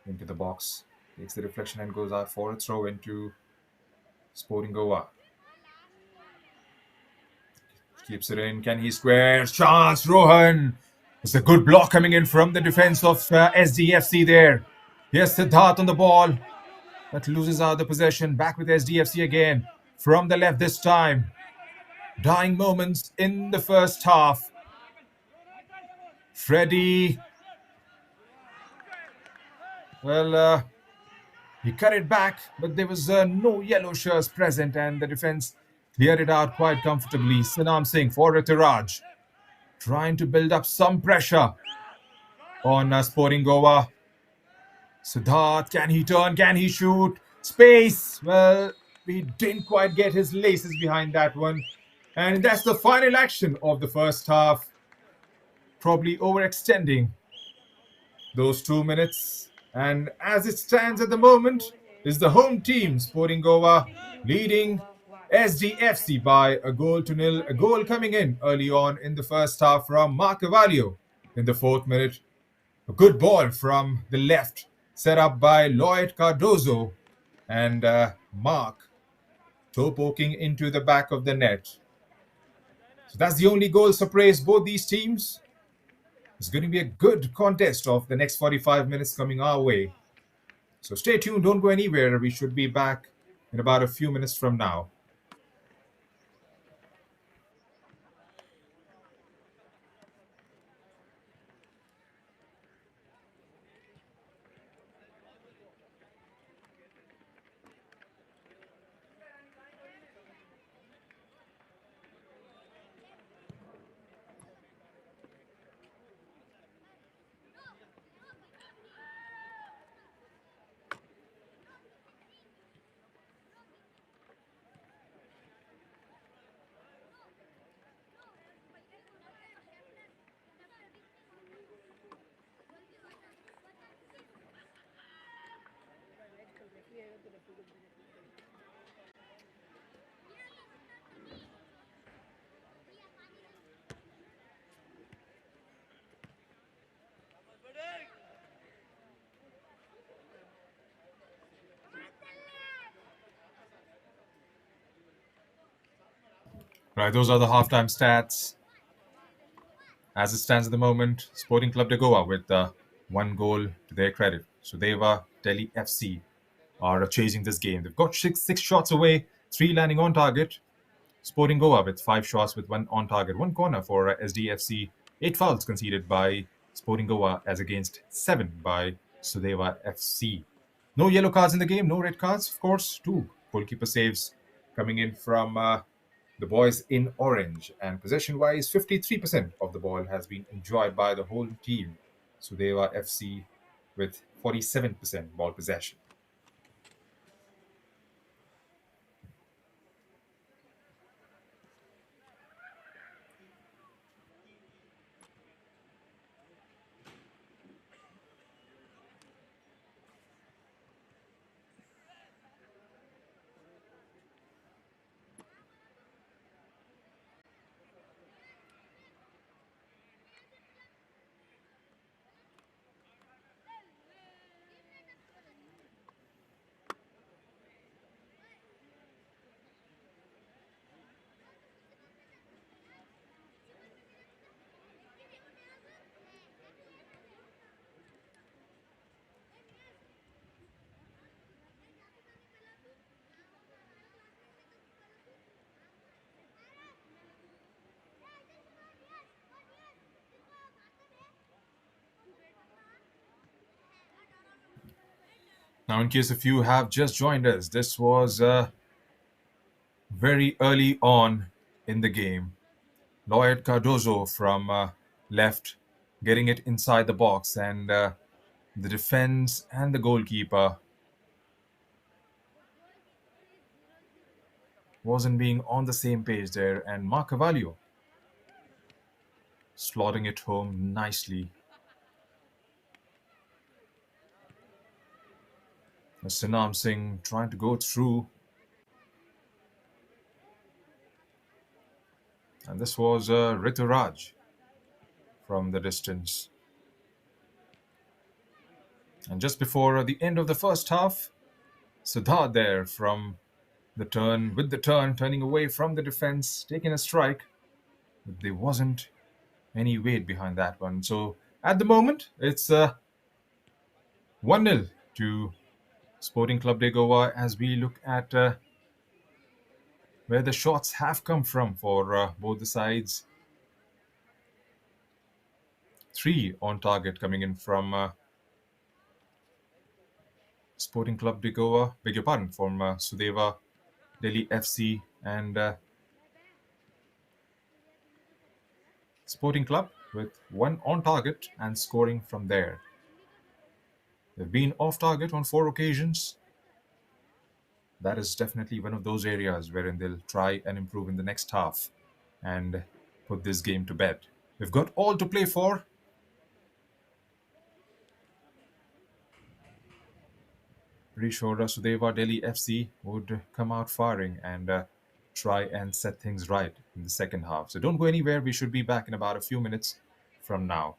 into the box. Takes the deflection and goes out for a throw into Sporting Goa. Keeps it in. Can he square? Chance, Rohan. It's a good block coming in from the defense of SDFC there. Here's Siddharth on the ball. But loses out the possession. Back with SDFC again. From the left this time. Dying moments in the first half. Freddy. Well, he cut it back, but there was no yellow shirts present, and the defense cleared it out quite comfortably. Sanam Singh for Ritiraj, trying to build up some pressure on Sporting Goa. Siddharth, can he turn? Can he shoot? Space. Well, he didn't quite get his laces behind that one. And that's the final action of the first half. Probably overextending those 2 minutes. And as it stands at the moment, is the home team, Sporting Goa, leading SDFC by a goal to nil. A goal coming in early on in the first half from Mark Cavallo in the 4th minute. A good ball from the left, set up by Lloyd Cardozo, and Mark toe poking into the back of the net. So that's the only goal surprise both these teams. It's going to be a good contest of the next 45 minutes coming our way. So stay tuned, don't go anywhere. We should be back in about a few minutes from now. Right, those are the halftime stats. As it stands at the moment, Sporting Club de Goa with one goal to their credit. Sudeva, Delhi FC are chasing this game. They've got six shots away, 3 landing on target. Sporting Goa with 5 shots with 1 on target, 1 corner for SDFC, 8 fouls conceded by Sporting Goa as against 7 by Sudeva FC. No yellow cards in the game, no red cards, of course. 2 goalkeeper saves coming in from the boys in orange. And possession-wise, 53% of the ball has been enjoyed by the whole team. Sudeva FC with 47% ball possession. Now, in case if you have just joined us, this was very early on in the game. Lloyd Cardozo from left, getting it inside the box, and the defense and the goalkeeper wasn't being on the same page there, and Mark Cavallo slotting it home nicely. Sanam Singh trying to go through, and this was Rituraj from the distance. And just before the end of the first half, Siddharth there from the turn, with the turn, turning away from the defense, taking a strike, but there wasn't any weight behind that one. So at the moment, it's 1-0 to Sporting Club de Goa as we look at where the shots have come from for both the sides. 3 on target coming in from Sporting Club de Goa, beg your pardon, from Sudeva, Delhi FC, and Sporting Club with 1 on target and scoring from there. They've been off target on 4 occasions. That is definitely one of those areas wherein they'll try and improve in the next half and put this game to bed. We've got all to play for. Pretty sure Sudeva Delhi FC would come out firing and try and set things right in the second half. So don't go anywhere. We should be back in about a few minutes from now.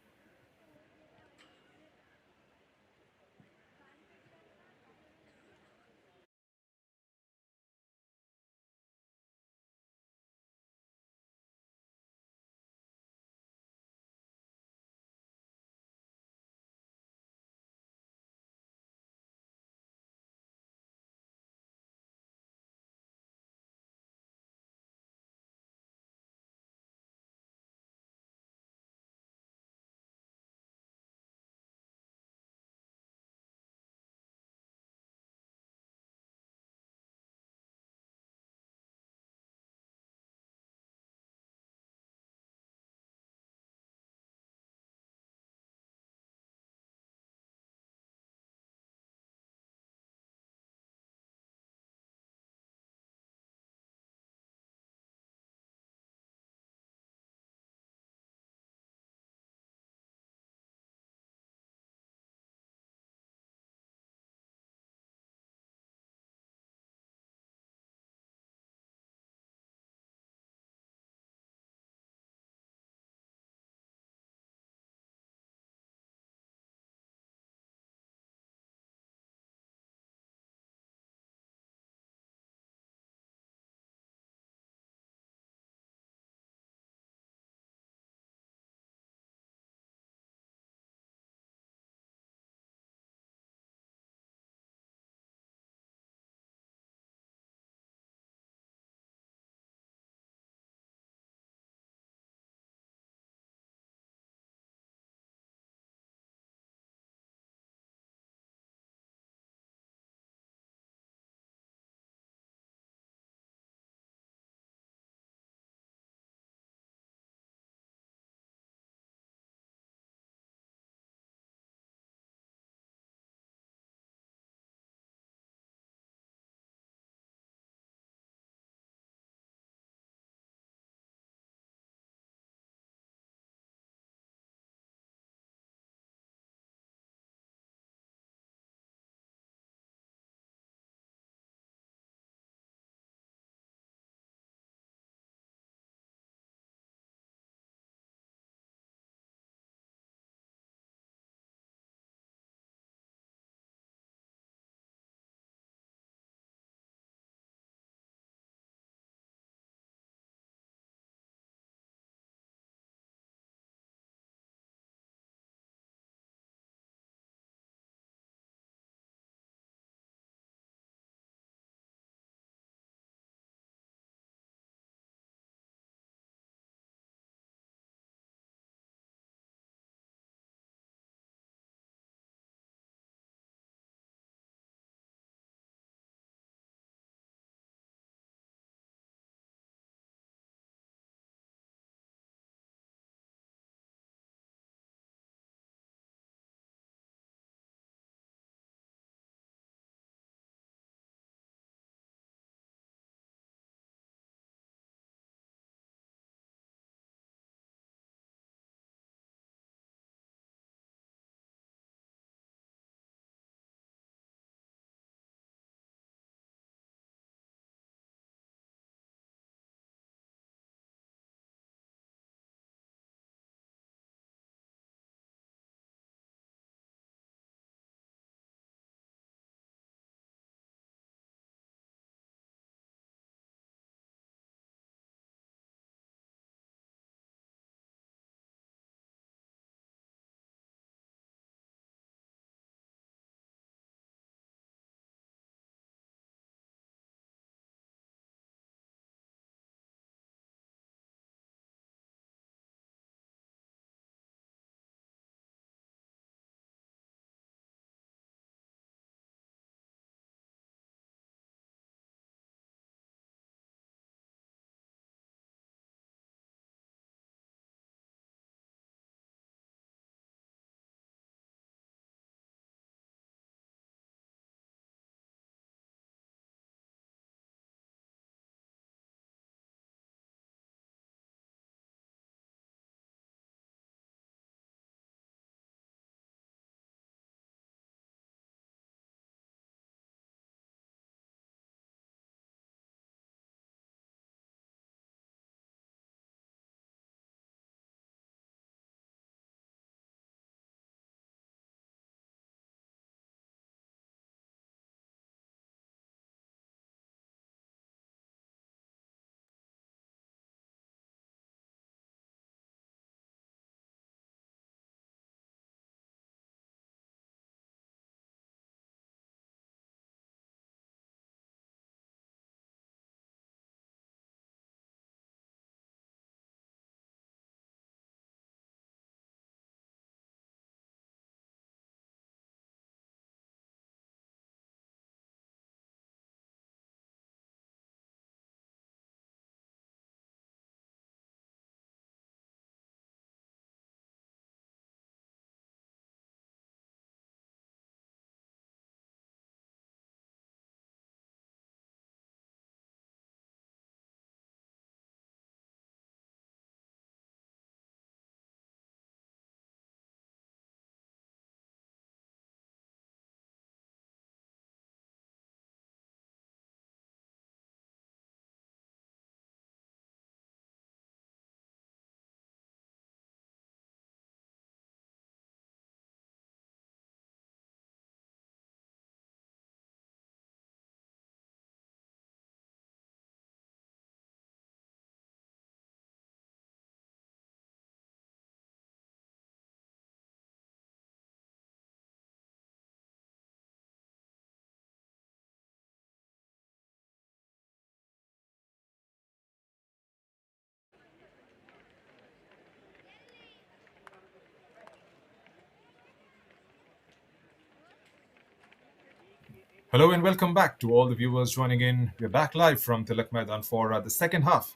Hello and welcome back to all the viewers joining in. We're back live from TILAK MAIDAN for the second half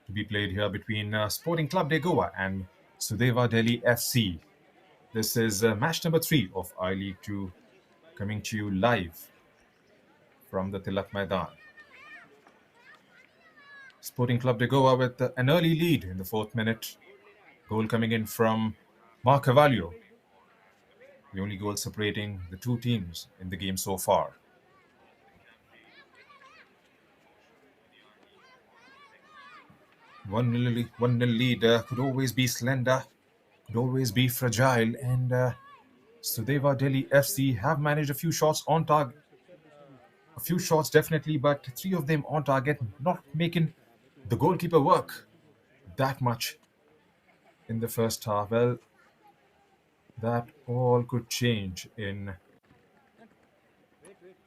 to be played here between Sporting Club de Goa and Sudeva Delhi FC. This is match number 3 of I-League 2 coming to you live from the TILAK MAIDAN. Sporting Club de Goa with an early lead in the 4th minute. Goal coming in from Mark Cavallo, the only goal separating the two teams in the game so far. 1-0 lead could always be slender, could always be fragile, and Sudeva Delhi FC have managed a few shots on target. A few shots definitely, but 3 of them on target, not making the goalkeeper work that much in the first half. Well, that all could change in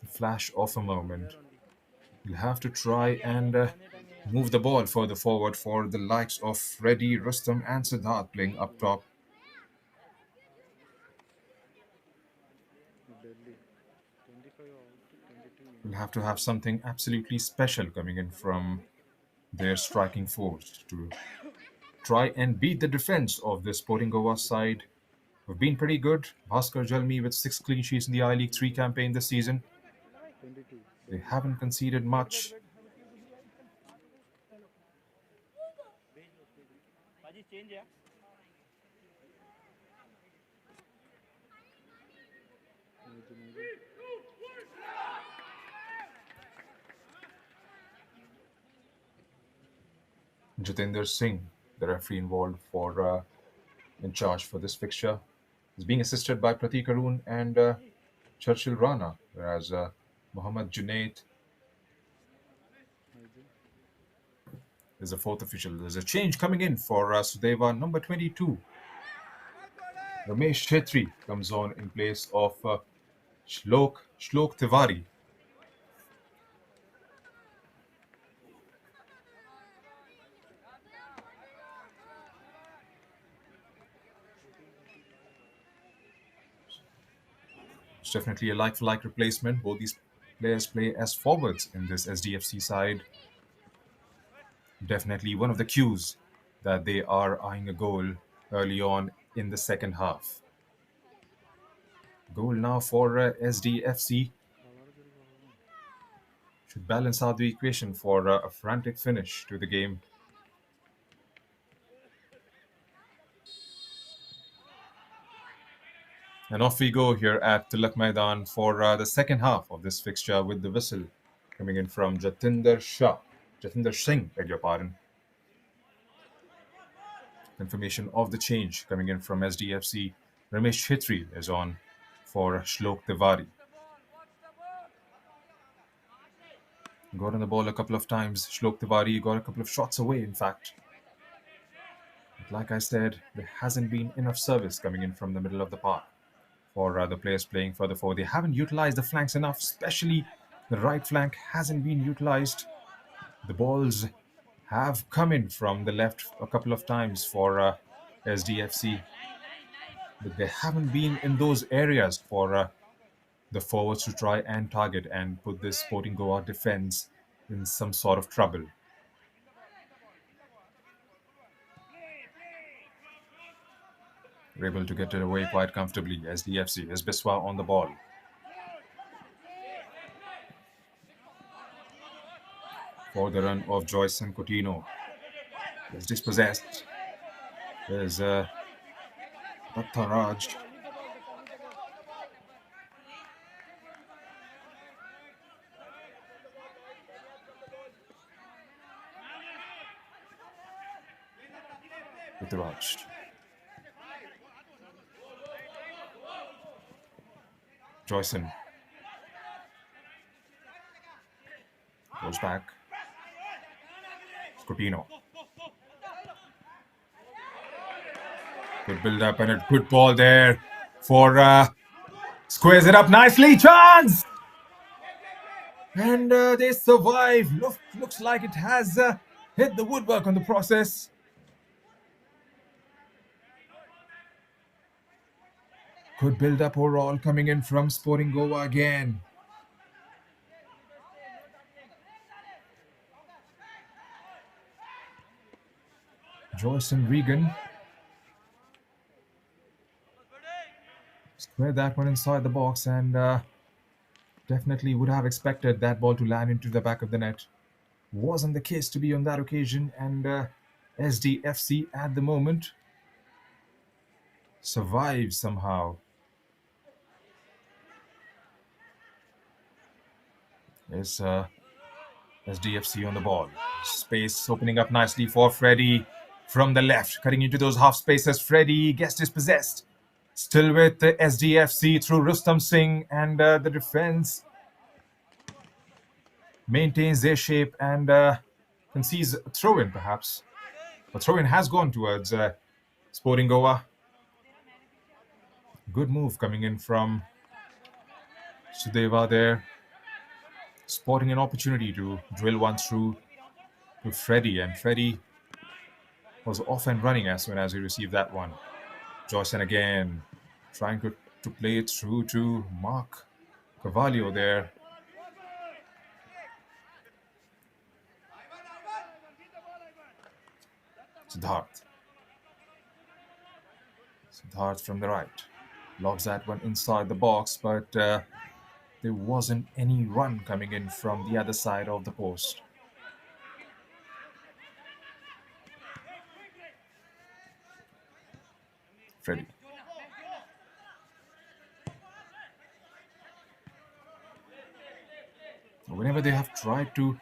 the flash of a moment. We'll have to try and move the ball further forward for the likes of Freddy, Rustam and Siddharth playing up top. We'll have to have something absolutely special coming in from their striking force to try and beat the defense of the Sporting Goa side. We've been pretty good. Bhaskar Jalmi with 6 clean sheets in the I-League 3 campaign this season. They haven't conceded much. Jatinder Singh, the referee involved in charge for this fixture, is being assisted by Pratik Arun and Churchill Rana, whereas Mohammad Junaid is the 4th official. There's a change coming in for Sudeva, number 22. Ramesh Chetri comes on in place of Shlok Tiwari. It's definitely a like-for-like replacement. Both these players play as forwards in this SDFC side. Definitely one of the cues that they are eyeing a goal early on in the second half. Goal now for SDFC. Should balance out the equation for a frantic finish to the game. And off we go here at Tilak Maidan for the second half of this fixture with the whistle coming in from Jatinder Singh, beg your pardon. Confirmation of the change coming in from SDFC. Ramesh Chhetri is on for Shlok Tiwari. Got on the ball a couple of times. Shlok Tiwari got a couple of shots away, in fact. But like I said, there hasn't been enough service coming in from the middle of the park for the players playing further forward. They haven't utilized the flanks enough, especially the right flank hasn't been utilized. The balls have come in from the left a couple of times for SDFC, but they haven't been in those areas for the forwards to try and target and put this Sporting Goa defense in some sort of trouble. We're able to get it away quite comfortably. SDFC is Biswa on the ball. For the run of Joyce and Coutinho. Is dispossessed. There's Raj. Raj. Joyson goes back. Coutinho. Good build up and a good ball there for squares it up nicely. Chance! And they survive. Looks like it has hit the woodwork on the process. Good build up overall coming in from Sporting Goa again. Joyce and Regan squared that one inside the box, and definitely would have expected that ball to land into the back of the net. Wasn't the case to be on that occasion, and SDFC at the moment survives somehow. There's SDFC on the ball. Space opening up nicely for Freddie from the left, cutting into those half spaces. Freddie gets dispossessed. Still with the SDFC through Rustam Singh, and the defense maintains their shape and concedes a throw-in perhaps. A throw-in has gone towards Sporting Goa. Good move coming in from Sudeva there, spotting an opportunity to drill one through to Freddie, and Freddie was off and running as soon as he received that one. Joyson again trying to play it through to Mark Carvalho there. Siddharth from the right lobs that one inside the box, but there wasn't any run coming in from the other side of the post. Freddie. Whenever they have tried to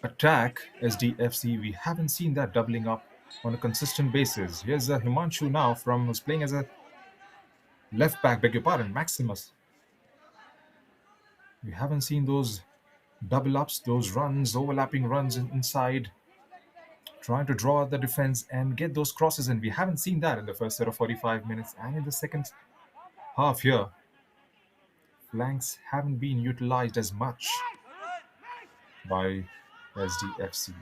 attack SDFC, we haven't seen that doubling up on a consistent basis. Here's Himanshu now who's playing as a left back, beg your pardon, Maximus. We haven't seen those double ups, those runs, overlapping runs inside, trying to draw out the defense and get those crosses in. We haven't seen that in the first set of 45 minutes, and in the second half here, flanks haven't been utilized as much by SDFC.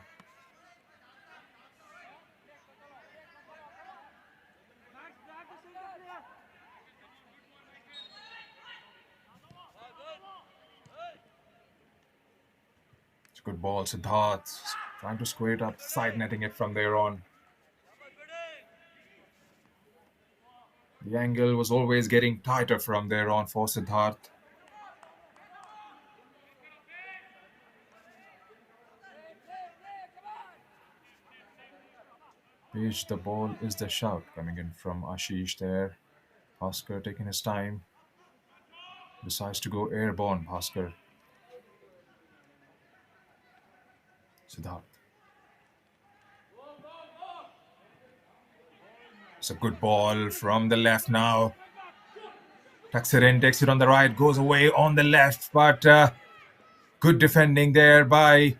It's a good ball, Siddharth trying to square it up, side netting it from there on. The angle was always getting tighter from there on for Siddharth. Page the ball is the shout coming in from Ashish there. Bhaskar taking his time. Decides to go airborne, Bhaskar. Siddharth. It's a good ball from the left now. Tucks it in, takes it on the right, goes away on the left, but good defending there by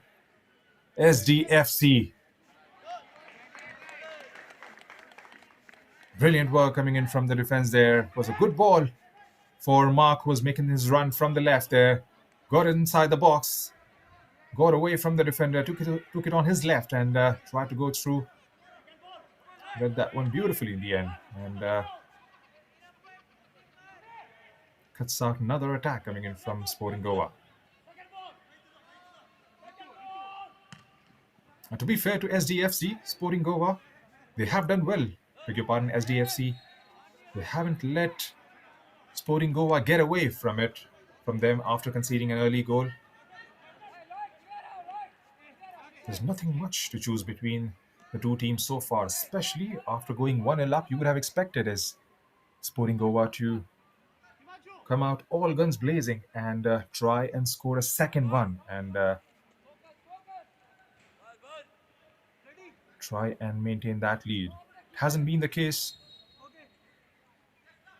SDFC. Brilliant work coming in from the defense there. It was a good ball for Mark, who was making his run from the left there. Got it inside the box. Got away from the defender, took it on his left and tried to go through. Read that one beautifully in the end. And cuts out another attack coming in from Sporting Goa. And to be fair to SDFC, Sporting Goa, they have done well. Beg your pardon, SDFC. They haven't let Sporting Goa get away from them after conceding an early goal. There's nothing much to choose between the two teams so far, especially after going 1-0 up. You would have expected as Sporting Goa to come out all guns blazing and try and score a second one and try and maintain that lead. It hasn't been the case.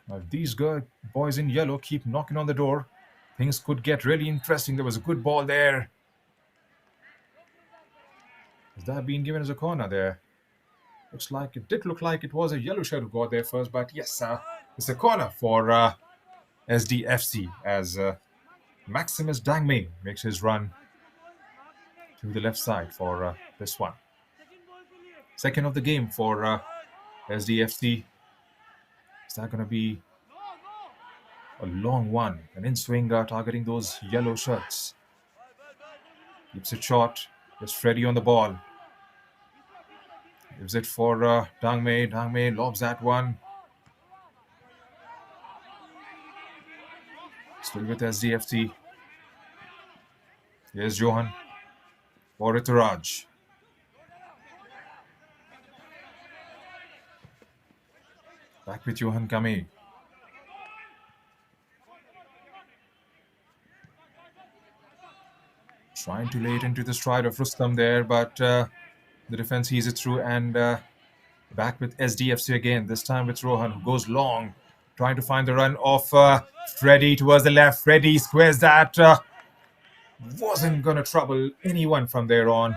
Now, if these boys in yellow keep knocking on the door, things could get really interesting. There was a good ball there. Has that been given as a corner there? It did look like it was a yellow shirt who got there first, but yes, it's a corner for SDFC as Maximus Dangme makes his run to the left side for this one. Second of the game for SDFC. Is that going to be a long one? An in-swinger targeting those yellow shirts. Keeps it short. There's Freddie on the ball. Gives it for Dangmei. Dangmei lobs that one. Still with SDFC. Here's Johan for Rituraj. Back with Johan Kame. Trying to lay it into the stride of Rustam there, but the defense sees it through, and back with SDFC again, this time with Rohan, who goes long, trying to find the run of Freddy towards the left. Freddy squares that. Wasn't going to trouble anyone from there on.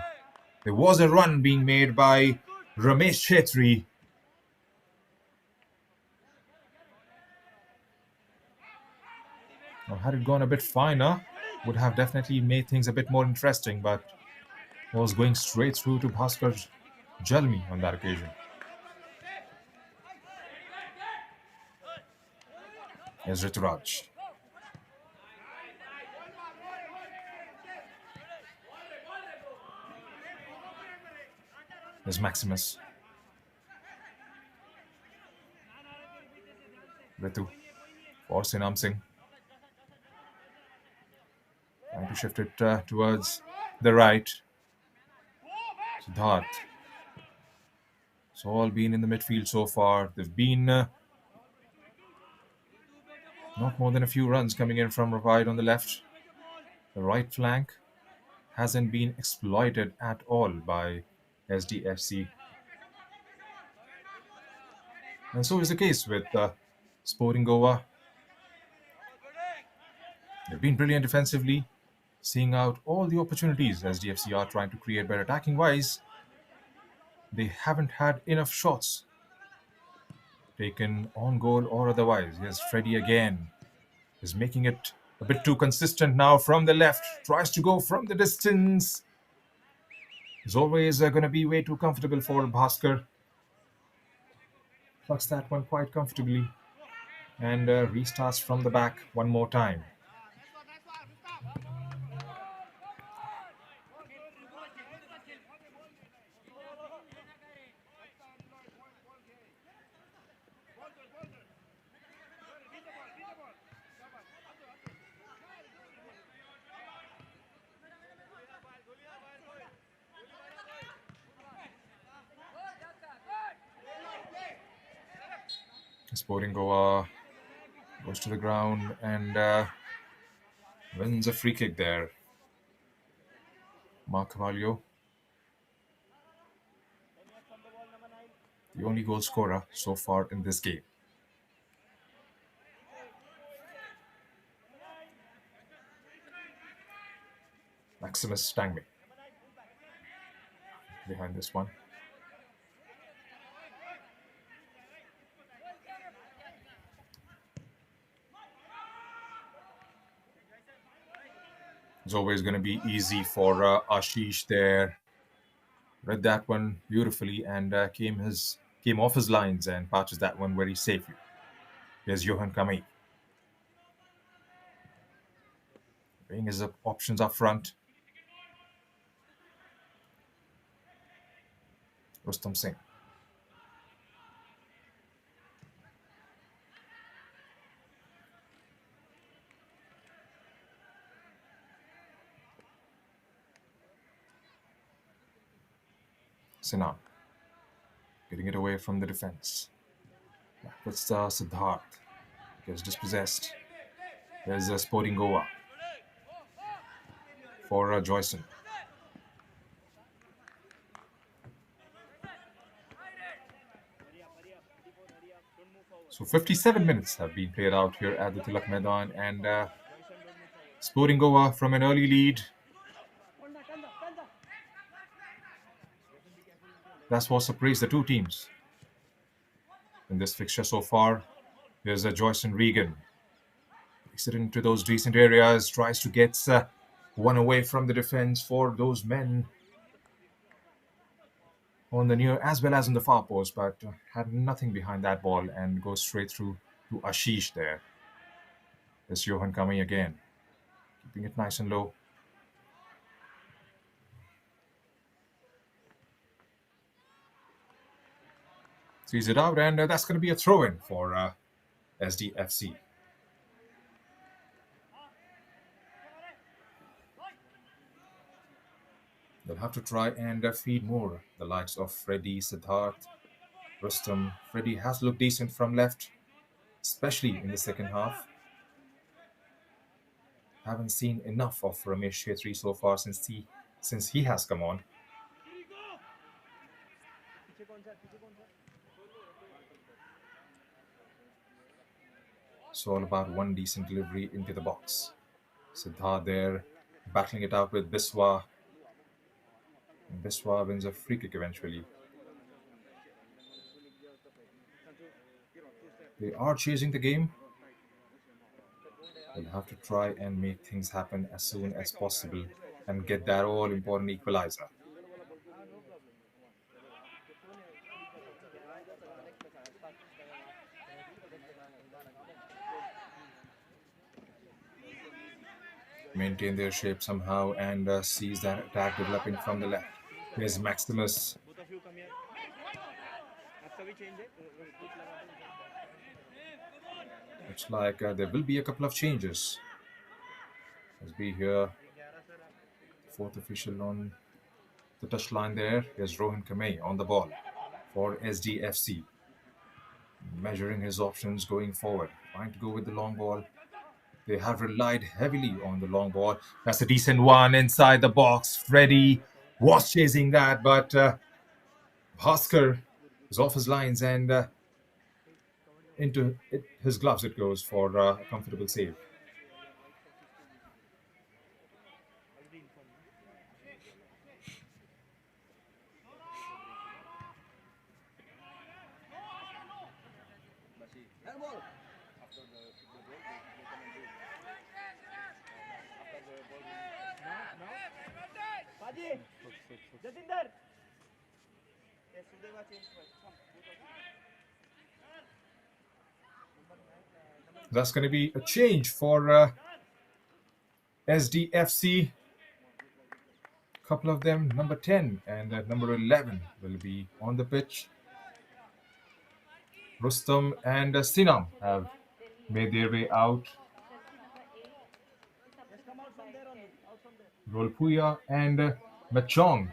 There was a run being made by Ramesh Chetri. Now, had it gone a bit finer, would have definitely made things a bit more interesting, but was going straight through to Bhaskar Jalmi on that occasion. Here's Rituraj. There's Maximus. Ritu for Sinam Singh. Trying to shift it towards the right. Siddharth. It's all been in the midfield so far. They've been not more than a few runs coming in from Ravide on the left. The right flank hasn't been exploited at all by SDFC. And so is the case with Sporting Goa. They've been brilliant defensively, seeing out all the opportunities SDFC are trying to create, but attacking-wise, they haven't had enough shots taken on goal or otherwise. Here's Freddy again. Is making it a bit too consistent now from the left. Tries to go from the distance. Is always going to be way too comfortable for Bhaskar. Plucks that one quite comfortably. And restarts from the back one more time. Sporting Goa goes to the ground and wins a free kick there. Mark Cavallo, the only goal scorer so far in this game. Maximus Tangme behind this one. It's always going to be easy for Ashish there. Read that one beautifully and came off his lines and patches that one very safely. Here's Johan Kami. Bringing his options up front. Rustam Singh. Sinan. Getting it away from the defense. That's Siddharth. Gets dispossessed. There's Sporting Goa for Joyson. So 57 minutes have been played out here at the TILAK MAIDAN, and Sporting Goa from an early lead. That's what separates the two teams in this fixture so far. There's a Joyson Regan. Takes it into those decent areas, tries to get one away from the defense for those men on the near as well as on the far post, but had nothing behind that ball and goes straight through to Ashish there. There's Johan coming again, keeping it nice and low. Sees it out, and that's going to be a throw-in for SDFC. They'll have to try and feed more. The likes of Freddy, Siddharth, Rustam. Freddy has looked decent from left, especially in the second half. Haven't seen enough of Ramesh Chetri so far since he has come on. It's all about one decent delivery into the box. Siddharth there, battling it out with Biswa. And Biswa wins a free kick eventually. They are chasing the game. They'll have to try and make things happen as soon as possible and get that all-important equalizer. Maintain their shape somehow and sees that attack developing from the left. Here's Maximus. both of you come here. आपका भी change है. Looks like there will be a couple of changes. Let's be here. Fourth official on the touchline there. Here's Rohan Kamei on the ball for SDFC. Measuring his options going forward. Trying to go with the long ball. They have relied heavily on the long ball. That's a decent one inside the box. Freddy was chasing that, but Bhaskar is off his lines and into his gloves it goes for a comfortable save. Jatinder. Yes, Sudeva change first. That's going to be a change for SDFC. A couple of them, number 10 and number 11, will be on the pitch. Rustam and Sinam have made their way out. Rolpuya and Machong.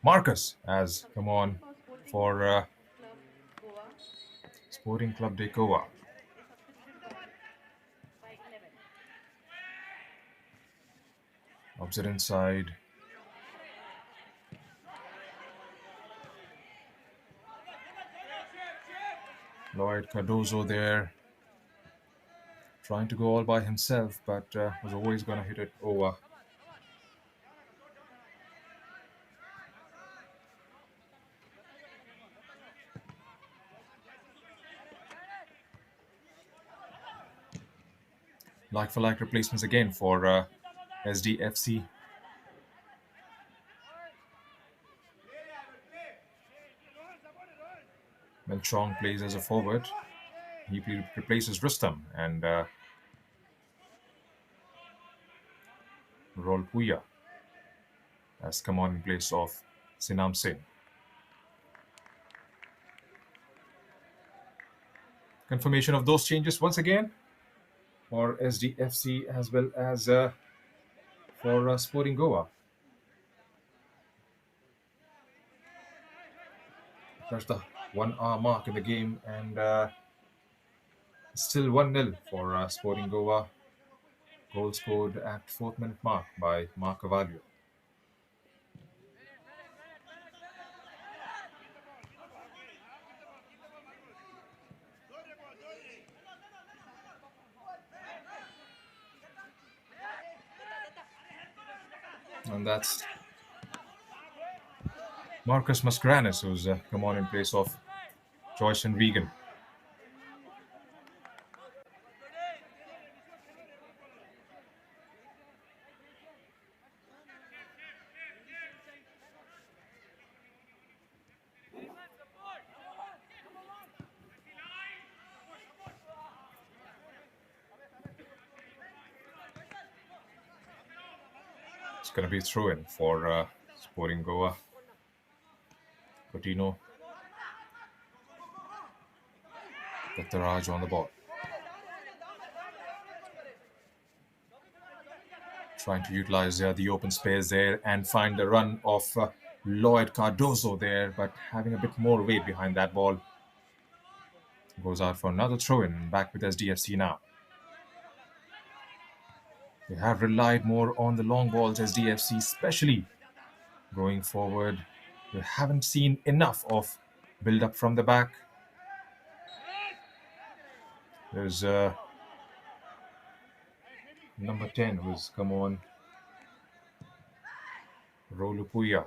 Marcus has come on for Sporting Club de GOA. Opposite inside. Lloyd Cardozo there. Trying to go all by himself, but was always going to hit it over. Like-for-like replacements again for SDFC. Melchong plays as a forward. He replaces Rustam and Rolpuya has come on in place of Sinam Singh. Confirmation of those changes once again for SDFC as well as for Sporting GOA. That's the 1 hour mark in the game and still 1-0 for Sporting GOA. Goal scored at 4th minute mark by Mark Cavallo. And that's Marcus Mascarenas, who's come on in place of Joyce and Regan. It's going to be a throw-in for Sporting GOA. Coutinho. Raj on the ball. Trying to utilize the open space there and find the run of Lloyd Cardozo there, but having a bit more weight behind that ball. Goes out for another throw-in, back with SDFC now. They have relied more on the long balls, SDFC, especially going forward. We haven't seen enough of build-up from the back. There's number 10 who's come on, Rolupuya.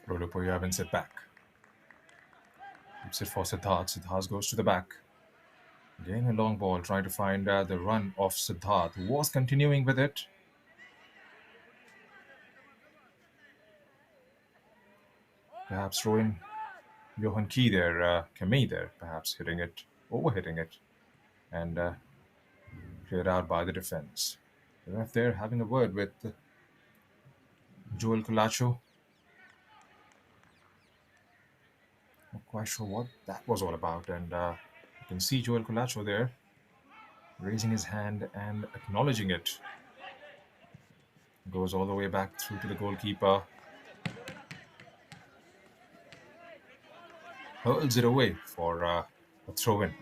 Rolupuya wins it back. Keeps it for Siddharth. Siddharth goes to the back. Again a long ball, trying to find the run of Siddharth, who was continuing with it. Perhaps throwing Johan Key there, Kamei there, perhaps hitting it, overhitting it, and cleared out by the defense. The ref there having a word with Joel Colacho. Not quite sure what that was all about, and you can see Joel Colacho there raising his hand and acknowledging it. Goes all the way back through to the goalkeeper. Hurls it away for a throw-in.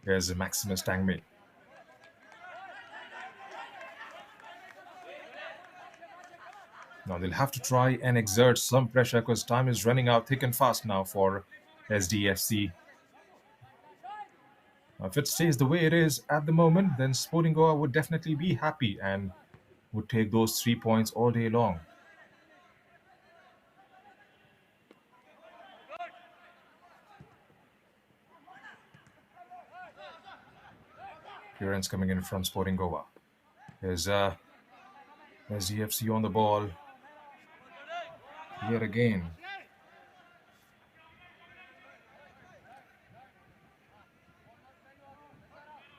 Here's Maximus Tangmei. Now they'll have to try and exert some pressure because time is running out thick and fast now for SDFC. Now, if it stays the way it is at the moment, then Sporting Goa would definitely be happy and would take those 3 points all day long. Clearance coming in from Sporting Goa. There's SDFC on the ball. Yet again.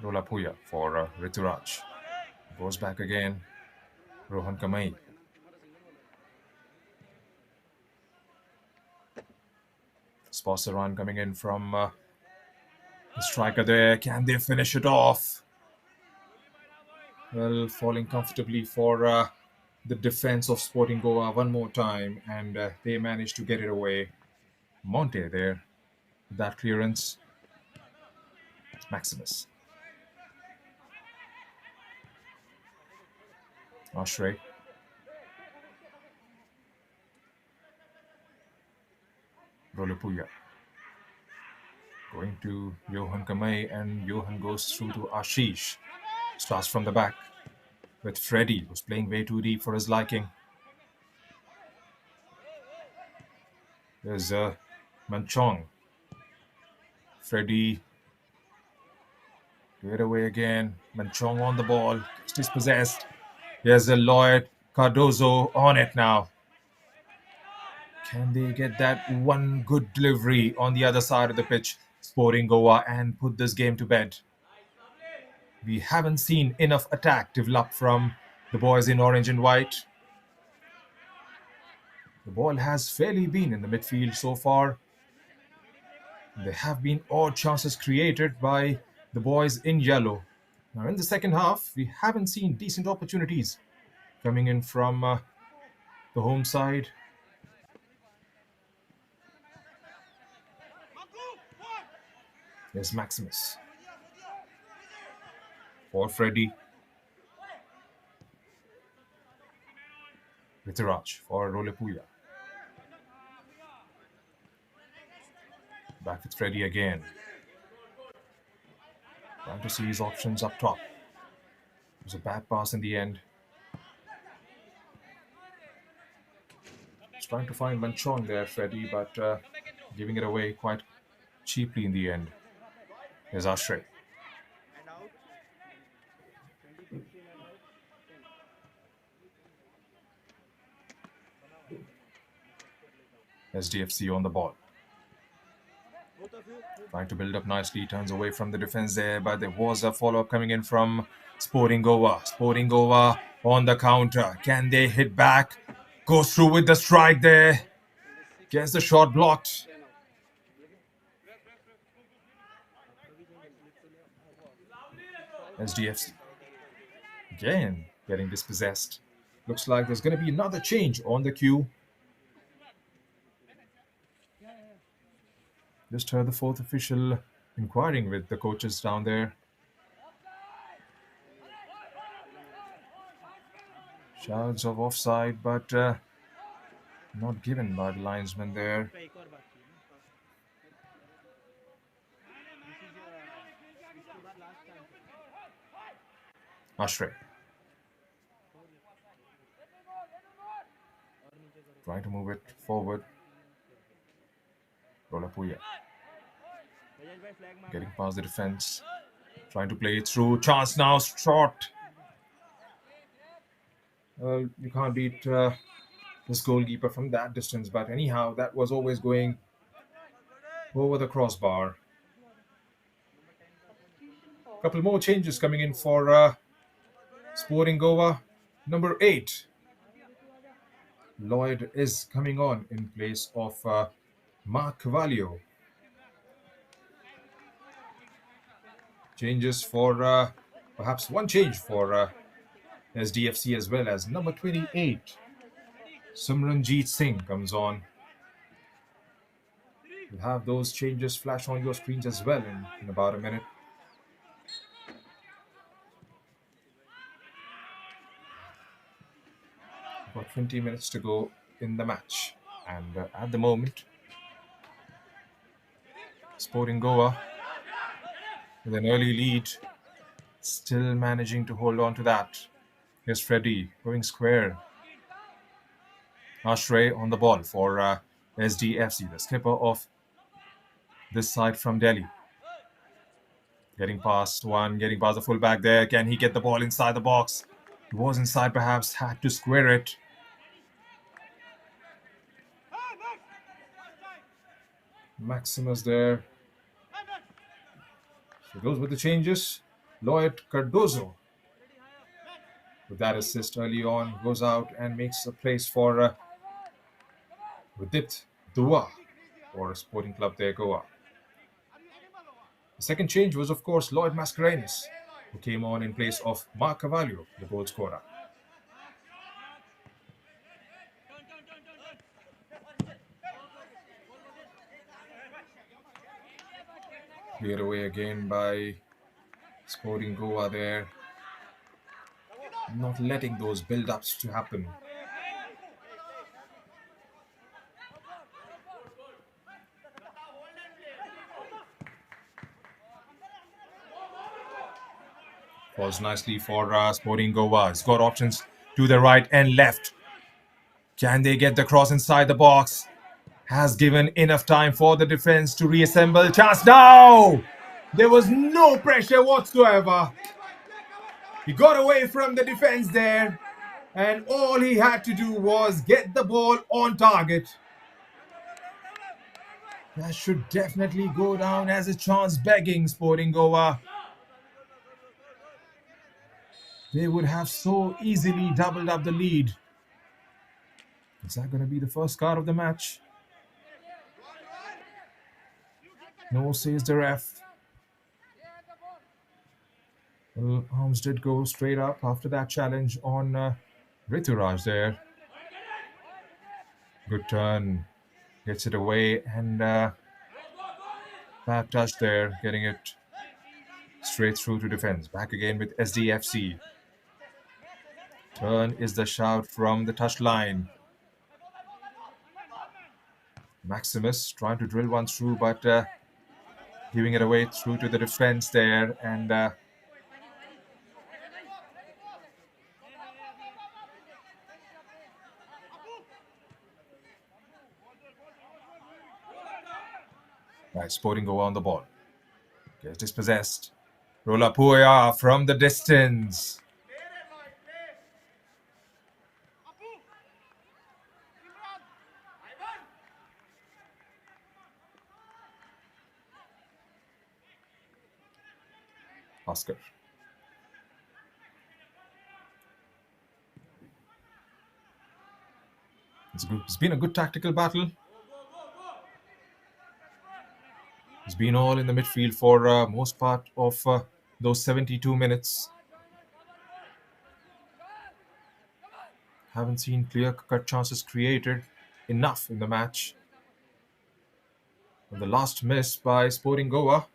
Rolapuya for Rituraj. Goes back again. Rohan Kamai. Spots the run coming in from the striker there. Can they finish it off? Well, falling comfortably for the defense of Sporting Goa one more time, and they managed to get it away. Monte there, that clearance. Maximus. Ashray. Rolupuya. Going to Johan Kamei, and Johan goes through to Ashish. Starts from the back with Freddy, who's playing way too deep for his liking. There's Manchong. Freddy. Get away again. Manchong on the ball. Just dispossessed. Here's the Lloyd Cardozo on it now. Can they get that one good delivery on the other side of the pitch, Sporting Goa, and put this game to bed? We haven't seen enough attack develop from the boys in orange and white. The ball has fairly been in the midfield so far. There have been odd chances created by the boys in yellow. Now in the second half, we haven't seen decent opportunities coming in from the home side. There's Maximus. For Freddy. Rituraj for Rolupuya. Back with Freddy again. Trying to see his options up top. It was a bad pass in the end. He's trying to find Manchong there, Freddy, but giving it away quite cheaply in the end. There's Ashray. And out. 2016 and out. 10. SDFC on the ball. Both of you. Trying to build up nicely, turns away from the defense there, but there was a follow-up coming in from Sporting Goa. Sporting Goa on the counter. Can they hit back? Goes through with the strike there. Gets the shot blocked. 10 out. SDFC again getting dispossessed. Looks like there's going to be another change on the queue. Just heard the fourth official inquiring with the coaches down there. Shouts of offside, but not given by the linesman there. एक और बात की ना. इसके बाद last chance है. Ashray trying to move it forward. Rolapuya Bajaj भाई flag मार. getting past the defense. Trying to play it through. Chance now, shot. You can't beat this goalkeeper from that distance, but anyhow, that was always going over the crossbar. Couple more changes coming in for Sporting Goa. Number 8, Lloyd is coming on in place of Mark Valio. Changes for perhaps one change for SDFC as well, as number 28, Simranjeet Singh comes on. You'll have those changes flash on your screens as well in about a minute. About 20 minutes to go in the match, and at the moment, Sporting Goa with an early lead, still managing to hold on to that. Here's Freddy going square. Ashray on the ball for SDFC, the skipper of this side from Delhi. Getting past one, getting past the fullback there. Can he get the ball inside the box? He was inside, perhaps, had to square it. Maximus there. So goes with the changes. Lloyd Cardozo, with that assist early on, goes out and makes a place for Vidit Dua for Sporting Club there, Goa. The second change was, of course, Lloyd Mascarenas, who came on in place of Mark Cavallo, the goal scorer. Cleared away again by Sporting Goa there. Not letting those build-ups to happen. Falls nicely for Sporting Goa. It's got options to the right and left. Can they get the cross inside the box? Has given enough time for the defense to reassemble. Chance now! There was no pressure whatsoever. He got away from the defense there, and all he had to do was get the ball on target. That should definitely go down as a chance begging Sporting Goa. They would have so easily doubled up the lead. Is that going to be the first card of the match? No, says the ref. Well, arms did go straight up after that challenge on Rituraj there. Good turn. Gets it away, and bad touch there, getting it straight through to defense. Back again with SDFC. Turn is the shout from the touchline. Maximus trying to drill one through, but giving it away through to the defense there, and Nice, Sporting Goa on the ball. Gets dispossessed. Rolapuya from the distance. Oscar. It's been a good tactical battle. It's been all in the midfield for most part of those 72 minutes. Haven't seen clear-cut chances created enough in the match. And the last miss by Sporting Goa,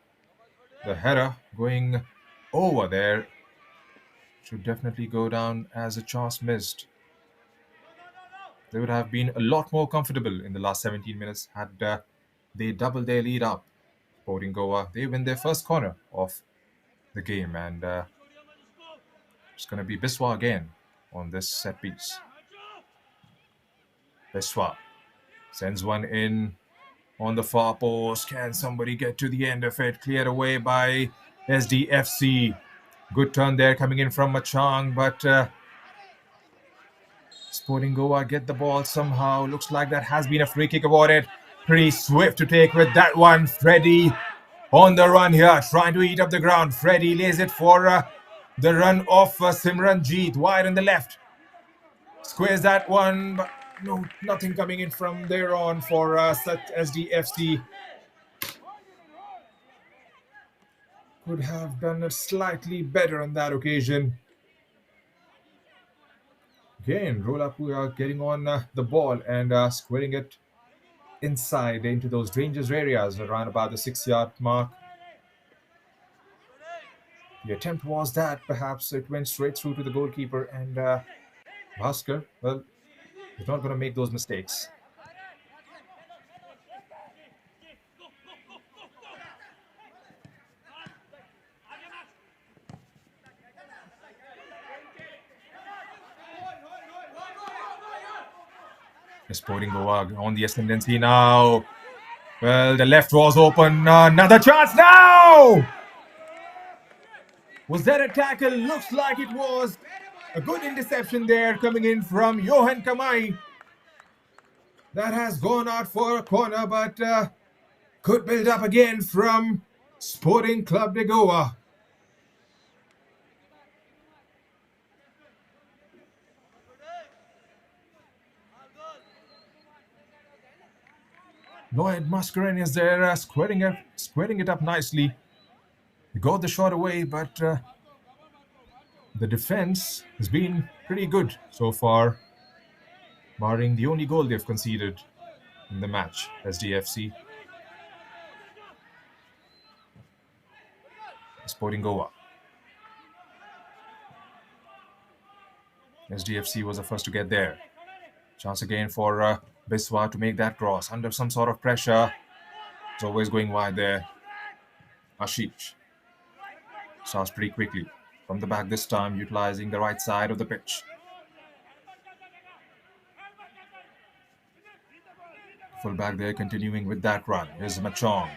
the header going over there, should definitely go down as a chance missed. They would have been a lot more comfortable in the last 17 minutes had they doubled their lead up. Sporting Goa, they win their first corner of the game, and it's going to be Biswa again on this set piece. Biswa sends one in on the far post. Can somebody get to the end of it? Cleared away by SDFC. Good turn there coming in from Machang, but Sporting Goa get the ball somehow. Looks like that has been a free kick awarded. Pretty swift to take with that one. Freddie on the run here, trying to eat up the ground. Freddie lays it for the run of Simranjeet wide on the left. Squares that one, but no, nothing coming in from there on for such SDFC. Could have done it slightly better on that occasion. Again, Rolapuya getting on the ball and squaring it inside into those dangerous areas around about the 6-yard mark. The attempt was that perhaps it went straight through to the goalkeeper, and Bhaskar, well, he's not going to make those mistakes. Sporting Goa on the ascendancy now. Well, the left was open. Another chance now! Was that a tackle? Looks like it was. A good interception there coming in from Johan Kamai. That has gone out for a corner, but could build up again from Sporting Club de Goa. Lloyd Mascarenhas there squaring it up nicely. He got the shot away, but the defense has been pretty good so far, barring the only goal they've conceded in the match, SDFC. Sporting Goa. SDFC was the first to get there. Chance again for Biswa to make that cross under some sort of pressure. It's always going wide there. Ashish starts pretty quickly from the back this time, utilizing the right side of the pitch. Full back there, continuing with that run. Here's Machong.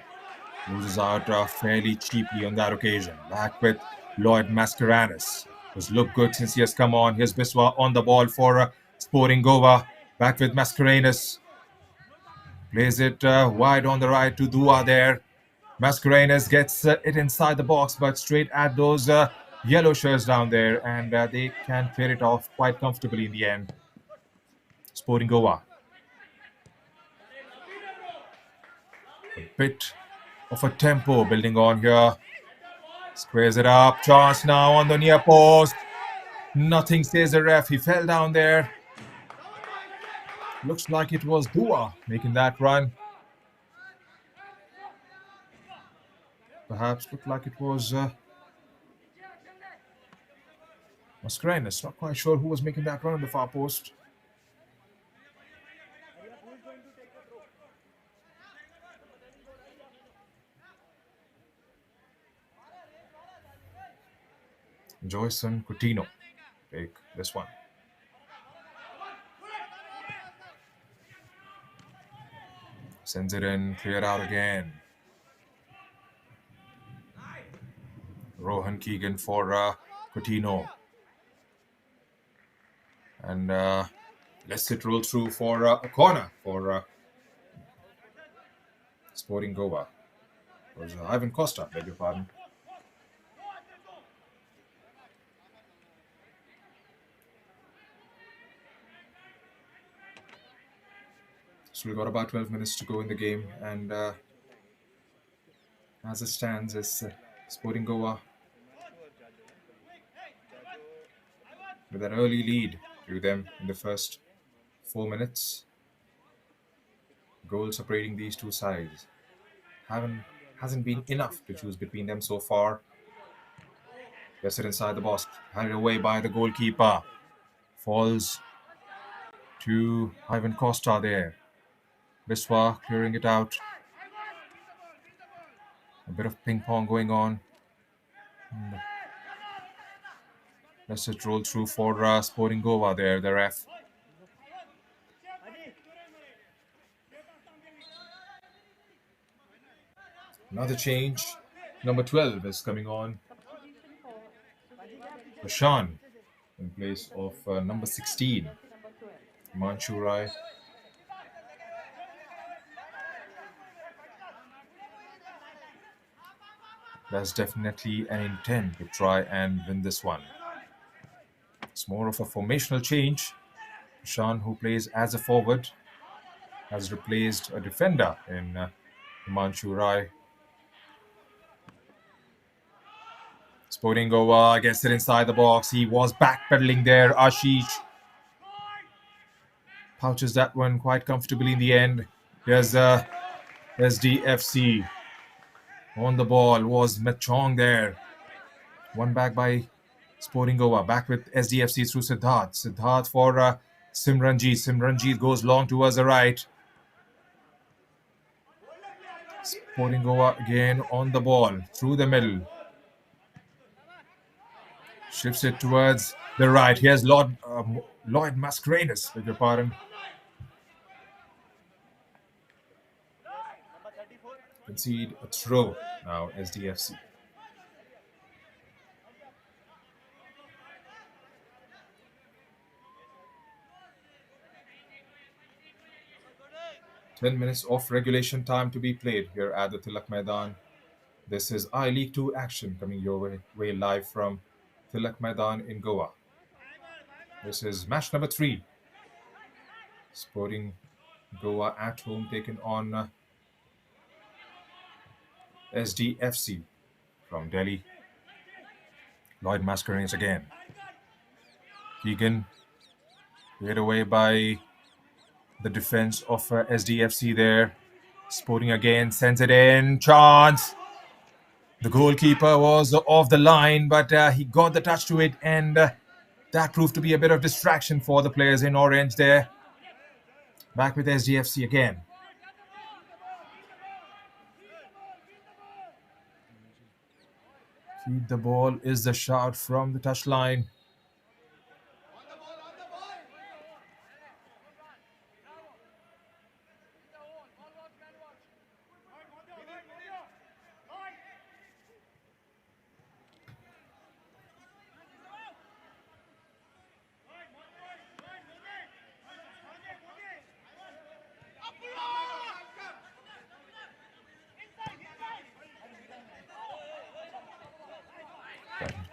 Loses out fairly cheaply on that occasion. Back with Lloyd Mascarenhas. Has looked good since he has come on. Here's Biswa on the ball for Sporting Goa. Back with Mascarenhas. Plays it wide on the right to Dua there. Mascarenhas gets it inside the box, but straight at those yellow shirts down there, and they can clear it off quite comfortably in the end. Sporting Goa. A bit of a tempo building on here. Squares it up. Chance now on the near post. Nothing says the ref. He fell down there. Looks like it was Dua making that run. Perhaps looked like it was Mascarenhas. Not quite sure who was making that run on the far post. Joyson Coutinho take this one. Sends it in, cleared out again. Rohan Keegan for Coutinho. And lets it roll through for a corner for Sporting Goa. It was Ivan Costa, beg your pardon. So we've got about 12 minutes to go in the game, and as it stands, it's Sporting Goa with an early lead to them in the first 4 minutes. Goal separating these two sides hasn't been enough to choose between them so far. Gets it inside the box, handed away by the goalkeeper. Falls to Ivan Costa there. Biswa clearing it out. A bit of ping pong going on. Let's it roll through for Sporting Goa there, the ref. Another change. Number 12 is coming on. Rashan in place of number 16, Himanshu Rai. There's definitely an intent to try and win this one. It's more of a formational change. Rashan, who plays as a forward, has replaced a defender in Himanshu Rai. Sporting Goa gets it inside the box. He was backpedaling there. Ashish pouches that one quite comfortably in the end. There's SDFC on the ball. Was Mechong there. One back by Sporting Goa. Back with SDFC through Siddharth. Siddharth for Simranjeet. Simranjeet goes long towards the right. Sporting Goa again on the ball through the middle. Shifts it towards the right. Here's Lloyd Mascarenhas, beg your pardon. Concede a throw now, SDFC. Ten minutes of regulation time to be played here at the TILAK MAIDAN. This is I-League 2 action coming your way live from TILAK MAIDAN in Goa. This is match number 3. Sporting Goa at home taken on SDFC from Delhi. Lloyd Mascarenhas again. Keegan cleared away by the defense of SDFC there. Sporting again sends it in. Chance. The goalkeeper was off the line, but he got the touch to it, and that proved to be a bit of distraction for the players in orange there. Back with SDFC again. Feed the ball is the shout from the touchline.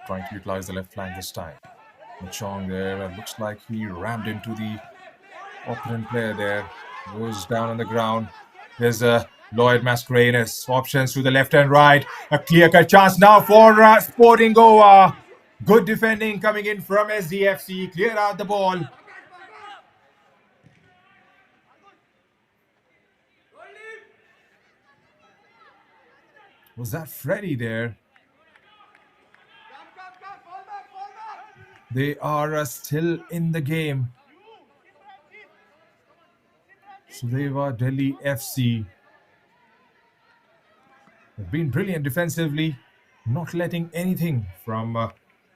Trying to utilize the left flank this time. Mechong there, looks like he rammed into the opponent player there. Goes down on the ground. There's Lloyd Mascarenhas. Options to the left and right. A clear-cut chance now for Sporting Goa. Good defending coming in from SDFC. Cleared out the ball. Was that Freddie there? They are still in the game. Sudeva Delhi FC. They've been brilliant defensively, not letting anything from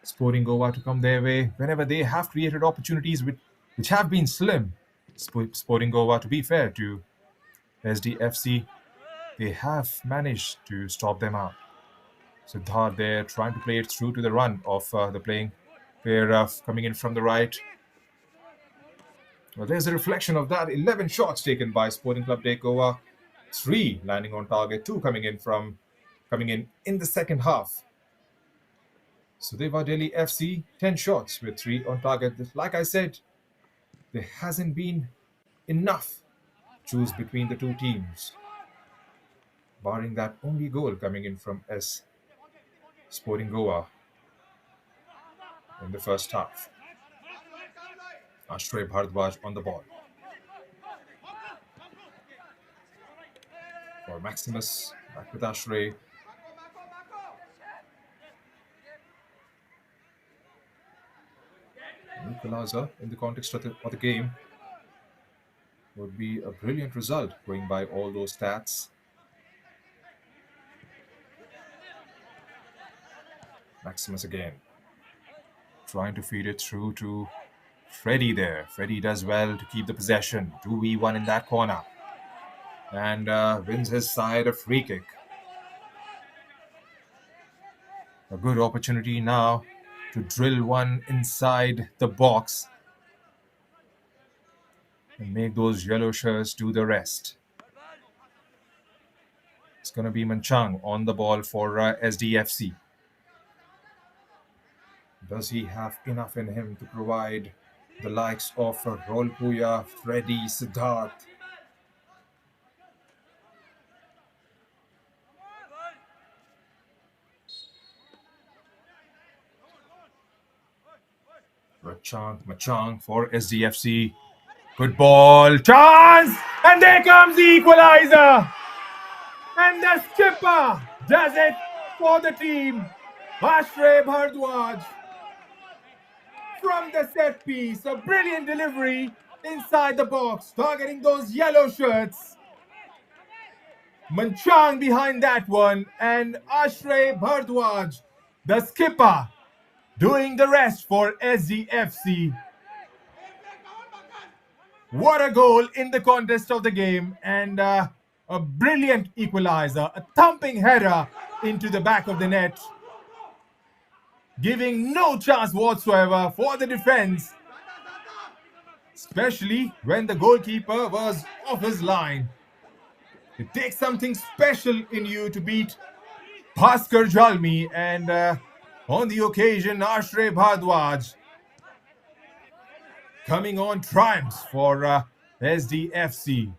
Sporting Goa to come their way. Whenever they have created opportunities which have been slim, Sporting Goa, to be fair to SDFC, they have managed to stop them out. Siddharth there trying to play it through to the run of the playing player coming in from the right. Well, there's a reflection of that. 11 shots taken by Sporting Club de Goa. 3 landing on target. 2 coming in the second half. Sudeva Delhi FC, 10 shots with 3 on target. Like I said, there hasn't been enough choose between the two teams, barring that only goal coming in from Sporting Goa in the first half. Ashray Bhardwaj on the ball. For Maximus, back with Ashray. Equalizer in the context of the game would be a brilliant result going by all those stats. Maximus again trying to feed it through to Freddie there. Freddie does well to keep the possession. 2v1 in that corner. And wins his side a free kick. A good opportunity now to drill one inside the box and make those yellow shirts do the rest. It's going to be Manchang on the ball for SDFC. Does he have enough in him to provide the likes of Rolpuya, Freddy, Siddharth? Machang for SDFC. Good ball. Chance! And there comes the equalizer! And the skipper does it for the team. Ashray Bhardwaj from the set piece. A brilliant delivery inside the box, targeting those yellow shirts. Manchang behind that one, and Ashray Bhardwaj, the skipper, doing the rest for SDFC. What a goal in the contest of the game, and a brilliant equalizer, a thumping header into the back of the net, giving no chance whatsoever for the defense, especially when the goalkeeper was off his line. It takes something special in you to beat Bhaskar Jalmi, and on the occasion, Ashray Bhardwaj coming on triumphs for SDFC.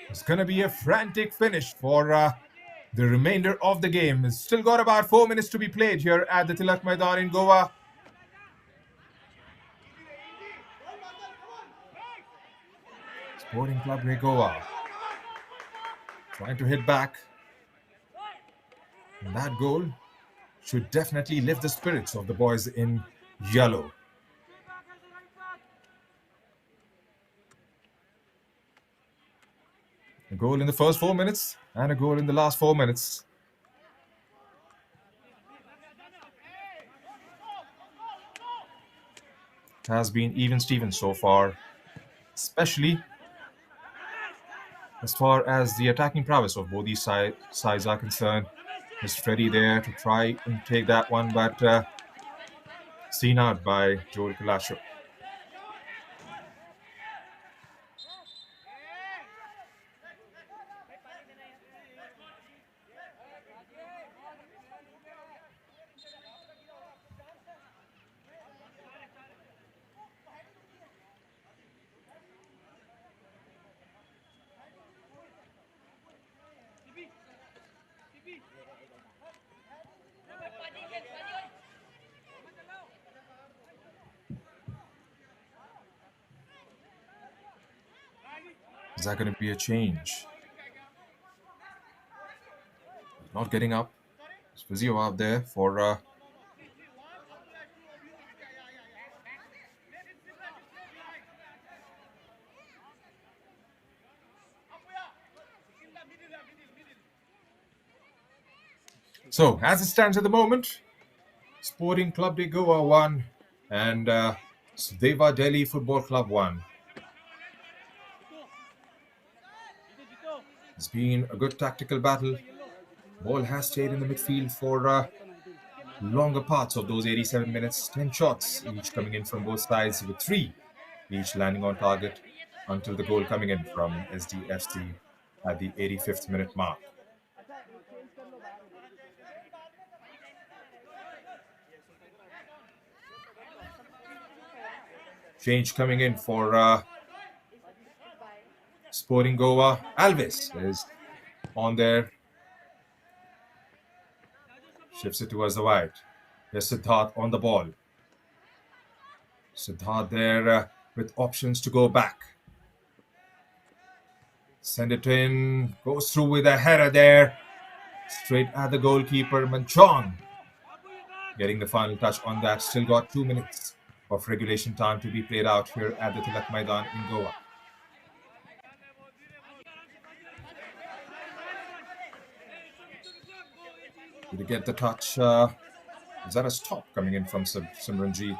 It's going to be a frantic finish for the remainder of the game. It's still got about 4 minutes to be played here at the TILAK MAIDAN in Goa. Sporting Club de Goa trying to hit back. And that goal should definitely lift the spirits of the boys in yellow. A goal in the first 4 minutes and a goal in the last 4 minutes. Has been even Steven so far, especially as far as the attacking prowess of both these sides are concerned. There's Freddie there to try and take that one, but seen out by Joel Kalasho. Is that going to be a change? Not getting up. There's physio out there for So, as it stands at the moment, Sporting Club de Goa 1 and Sudeva Delhi Football Club 1. It's been a good tactical battle. Ball has stayed in the midfield for longer parts of those 87 minutes. 10 shots, each coming in from both sides, with 3 each landing on target until the goal coming in from SDFC at the 85th minute mark. Change coming in for Sporting Goa. Alves is on there. Shifts it towards the wide. There's Siddharth on the ball. Siddharth there with options to go back. Send it in. Goes through with a header there. Straight at the goalkeeper, Manchong. Getting the final touch on that. Still got 2 minutes of regulation time to be played out here at the TILAK MAIDAN in Goa. Did he get the touch? Is that a stop coming in from Simranjeet?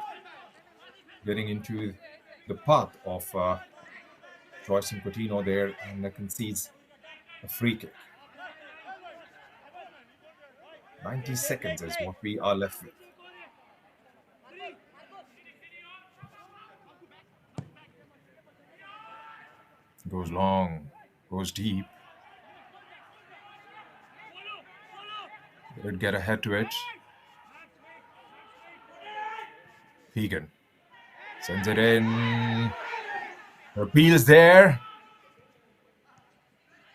Getting into the path of Joyce and Coutinho there, and concedes a free kick. 90 seconds is what we are left with. Goes long, goes deep. Did get ahead to it. Keegan sends it in. Appeals there.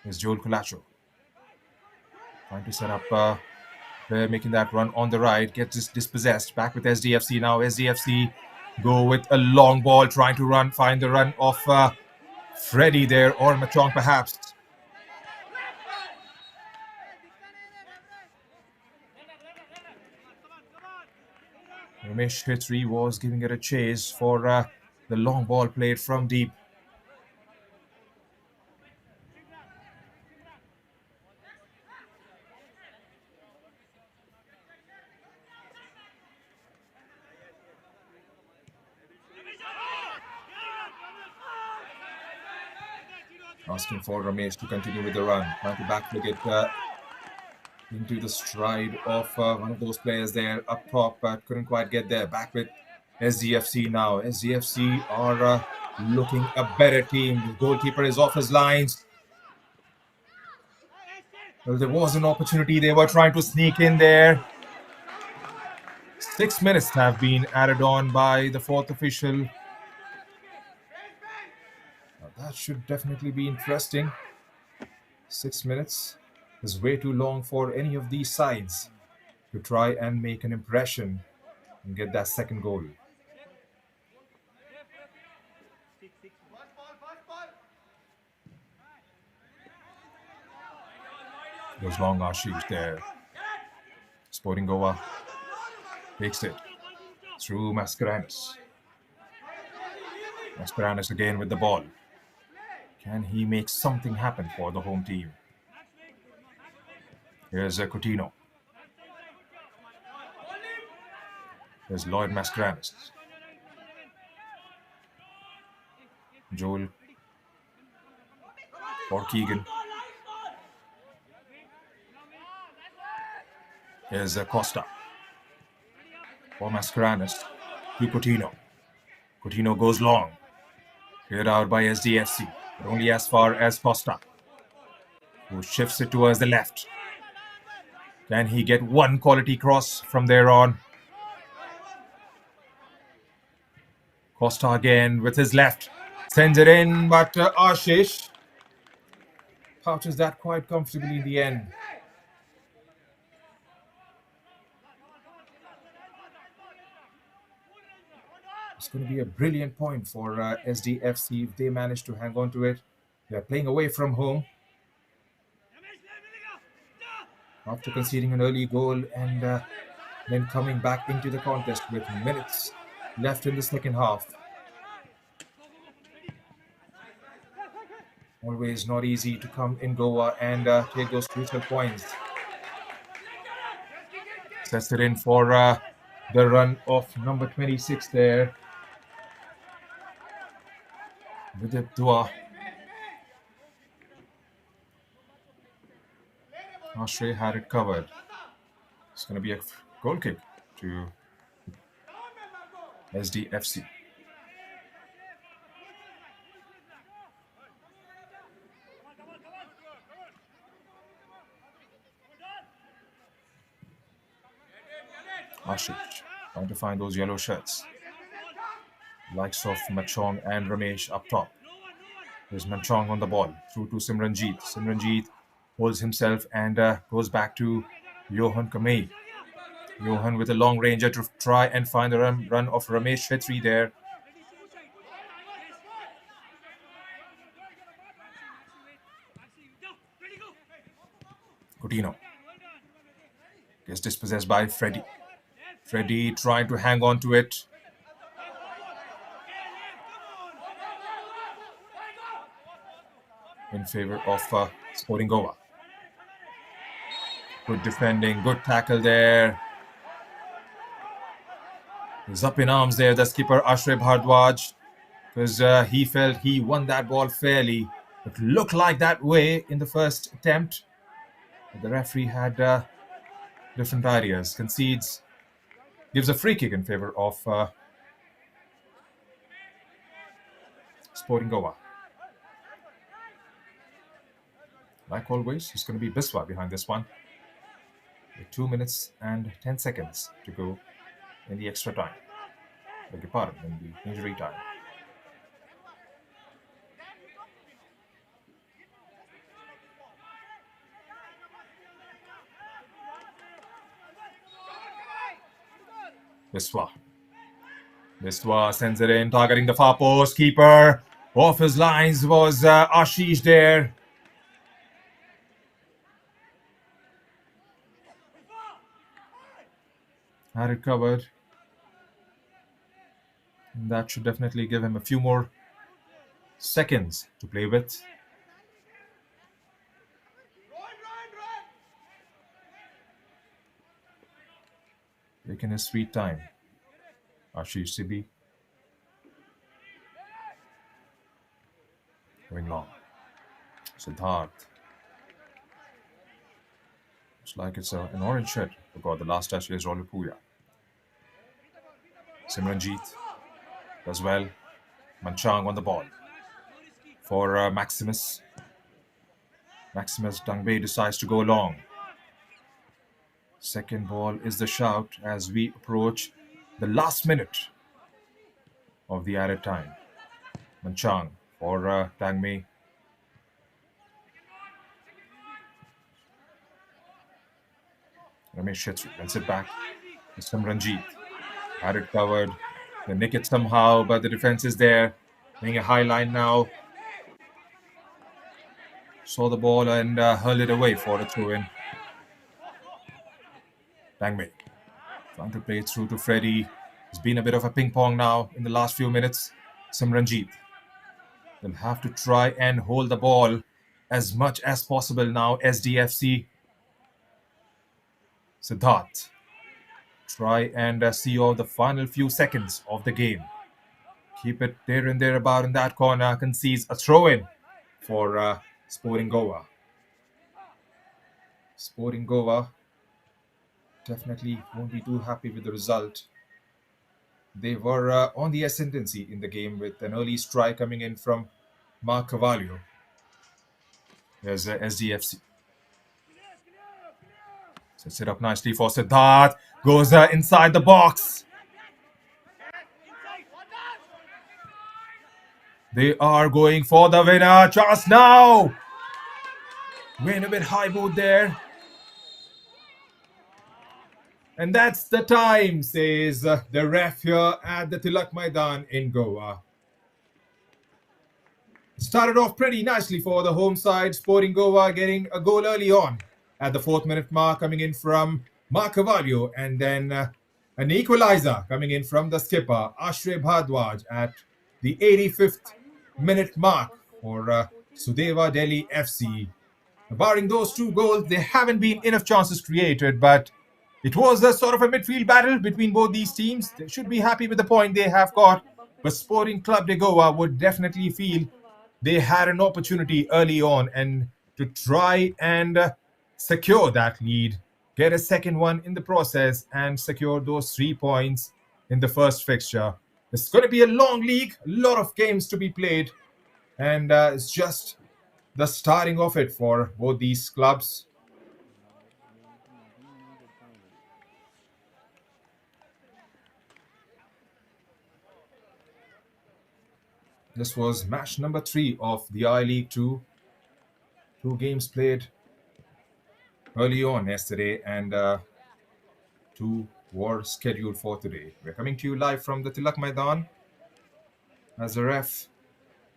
There's Joel Colacho trying to set up there, making that run on the right. Gets dispossessed. Back with SDFC now. SDFC go with a long ball, trying to find the run of Freddie there, or Machong perhaps. Ramesh Khetri was giving it a chase for the long ball played from deep. Asking for Ramesh to continue with the run. Trying to backflick it into the stride of one of those players there up top, but couldn't quite get there. Back with SDFC now. SDFC are looking a better team. The goalkeeper is off his lines. Well, there was an opportunity. They were trying to sneak in there. 6 minutes have been added on by the fourth official. Now, that should definitely be interesting. 6 minutes is way too long for any of these sides to try and make an impression and get that second goal. Goes long, Ashish there. Sporting Goa takes it through Mascarenas. Mascarenas again with the ball. Can he make something happen for the home team? Here's Coutinho. There's Lloyd Mascarenas. Joel for Keegan. Here's Costa for Mascarenas to Coutinho. Coutinho goes long. Cleared out by SDFC, but only as far as Costa, who shifts it towards the left. Can he get one quality cross from there on? Costa again with his left. Sends it in, but Ashish pouches that quite comfortably in the end. It's going to be a brilliant point for SDFC if they manage to hang on to it. They're playing away from home after conceding an early goal and then coming back into the contest with minutes left in the second half. Always not easy to come in Goa and take those crucial points. Sets it in for the run of number 26 there. Vidit Dua. Ashray had it covered. It's going to be a goal kick to SDFC. Ashish trying to find those yellow shirts. Likes of Machong and Ramesh up top. There's Machong on the ball through to Simranjeet. Simranjeet holds himself and goes back to Johan Kamei. Johan with a long ranger to try and find the run of Ramesh Chetri there. Coutinho gets dispossessed by Freddy. Freddy trying to hang on to it. In favor of Sporting Goa. Good defending, good tackle there. He's up in arms there, the skipper Ashray Bhardwaj, because he felt he won that ball fairly. It looked like that way in the first attempt. But the referee had different ideas. Concedes, gives a free kick in favor of Sporting Goa. Like always, it's going to be Biswa behind this one. With 2 minutes and 10 seconds to go in the extra time. Beg your pardon, in the injury time. Biswa sends it in, targeting the far post. Keeper off his lines was Ashish there. Had it covered. And that should definitely give him a few more seconds to play with. Taking his sweet time. Ashish Sibi. Going long. Siddharth. Looks like it's an orange shirt. Forgot the last touch is Rolly Puya. Simranjeet does well. Manchang on the ball for Maximus. Maximus Dangbe decides to go long. Second ball is the shout as we approach the last minute of the added time. Manchang for Dangme. Ramesh Chetri runs it back. Simranjeet had it covered. They nick it somehow, but the defense is there. Playing a high line now. Saw the ball and hurled it away for a throw-in. Dangme trying to play it through to Freddy. It's been a bit of a ping-pong now in the last few minutes. Simranjeet will have to try and hold the ball as much as possible now. SDFC. Siddharth try and see all the final few seconds of the game. Keep it there and thereabout in that corner. Concedes a throw-in for Sporting Goa. Sporting Goa definitely won't be too happy with the result. They were on the ascendancy in the game with an early strike coming in from Mark Carvalho. There's SDFC. Sets it up nicely for Siddharth. Goes inside the box. They are going for the winner. Chance now. Win a bit high boot there. And that's the time, says the ref here at the TILAK MAIDAN in Goa. Started off pretty nicely for the home side. Sporting Goa getting a goal early on at the 4th minute mark, coming in from Mark Carvalho, and then an equalizer coming in from the skipper Ashray Bhardwaj at the 85th minute mark for Sudeva Delhi FC. Barring those two goals, there haven't been enough chances created, but it was a sort of a midfield battle between both these teams. They should be happy with the point they have got, but Sporting Club de Goa would definitely feel they had an opportunity early on and to try and secure that lead, get a second one in the process, and secure those 3 points in the first fixture. It's going to be a long league, a lot of games to be played, and it's just the starting of it for both these clubs. This was match number 3 of the I League 2. 2 games played early on yesterday, and 2 were scheduled for today. We're coming to you live from the TILAK MAIDAN. As a ref,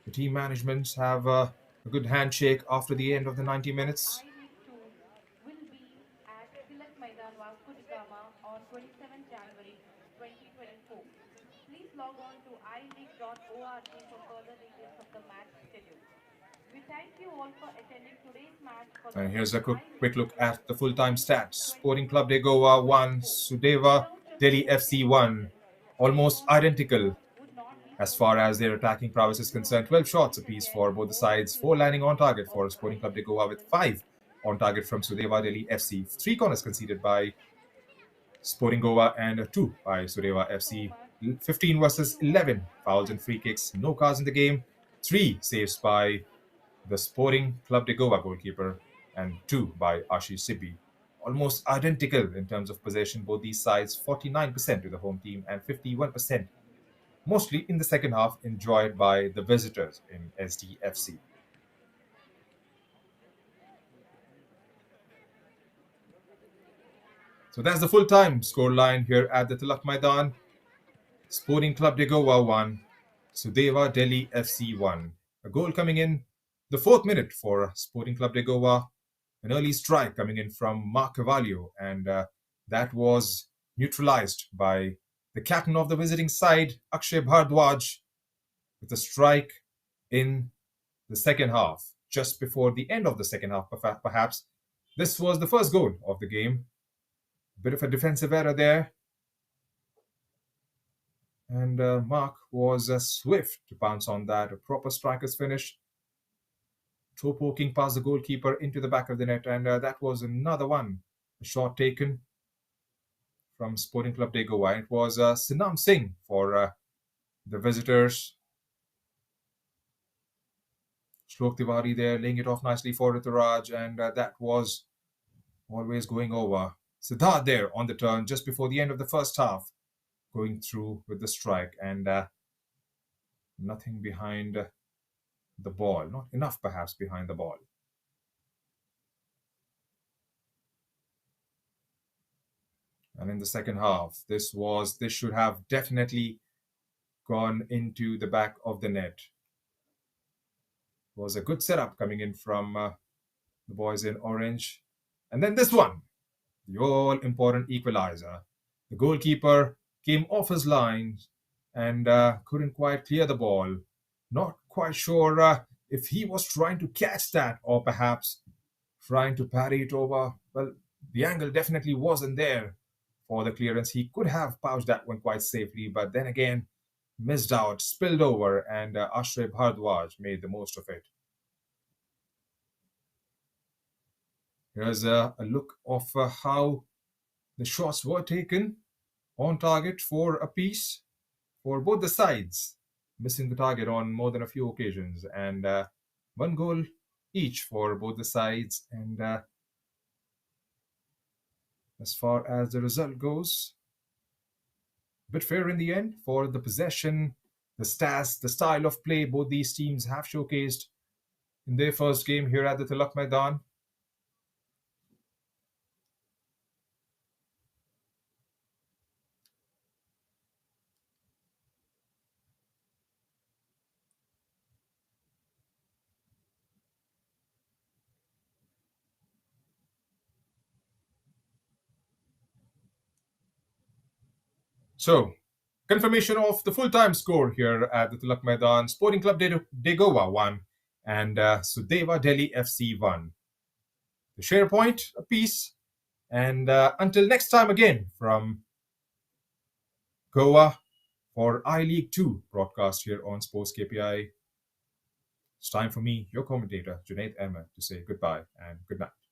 the team managements have a good handshake after the end of the 90 minutes. I League 2 will be at TILAK MAIDAN, Vasco da Gama on 27 January 2024. Please log on to ileague.org for further details of the match schedule. We thank you all for attending today's match. And here's a quick look at the full-time stats. Sporting Club de Goa 1, Sudeva Delhi FC 1. Almost identical as far as their attacking prowess is concerned. 12 shots apiece for both the sides, 4 landing on target for Sporting Club de Goa with 5 on target from Sudeva Delhi FC. 3 corners conceded by Sporting Goa and 2 by Sudeva FC. 15 versus 11 fouls and free kicks. No cards in the game. 3 saves by the Sporting Club de Goa goalkeeper and 2 by Ashish Sibbi. Almost identical in terms of possession, both these sides, 49% to the home team and 51%, mostly in the second half, enjoyed by the visitors in SDFC. So that's the full-time scoreline here at the TILAK MAIDAN. Sporting Club de Goa 1, Sudeva Delhi FC 1. A goal coming in the 4th minute for Sporting Club de Goa. An early strike coming in from Mark Cavallo, and that was neutralized by the captain of the visiting side, Akshay Bhardwaj, with a strike in the second half, just before the end of the second half, perhaps. This was the first goal of the game. A bit of a defensive error there. And Mark was swift to bounce on that. A proper striker's finish. Toe poking past the goalkeeper into the back of the net, and that was another one. A shot taken from Sporting Club de Goa. It was Sinam Singh for the visitors. Shlok Tiwari there, laying it off nicely for Rituraj, and that was always going over. Siddharth there on the turn just before the end of the first half, going through with the strike, and nothing behind the ball. Not enough, perhaps, behind the ball. And in the second half, this should have definitely gone into the back of the net. It was a good setup coming in from the boys in orange. And then this one, the all-important equalizer. The goalkeeper came off his line and couldn't quite clear the ball. Not quite sure if he was trying to catch that or perhaps trying to parry it over. Well, the angle definitely wasn't there for the clearance. He could have pouched that one quite safely, but then again, missed out, spilled over, and Ashraf Bhardwaj made the most of it. Here's a look of how the shots were taken on target for a piece for both the sides, missing the target on more than a few occasions, and 1 goal each for both the sides. And as far as the result goes, a bit fair in the end for the possession, the stats, the style of play both these teams have showcased in their first game here at the TILAK MAIDAN. So, confirmation of the full-time score here at the TILAK MAIDAN. Sporting Club de Goa 1 and Sudeva Delhi FC 1. The share point apiece. And until next time again from Goa for I League 2 broadcast here on Sports KPI. It's time for me, your commentator, Junaid Ahmed, to say goodbye and good night.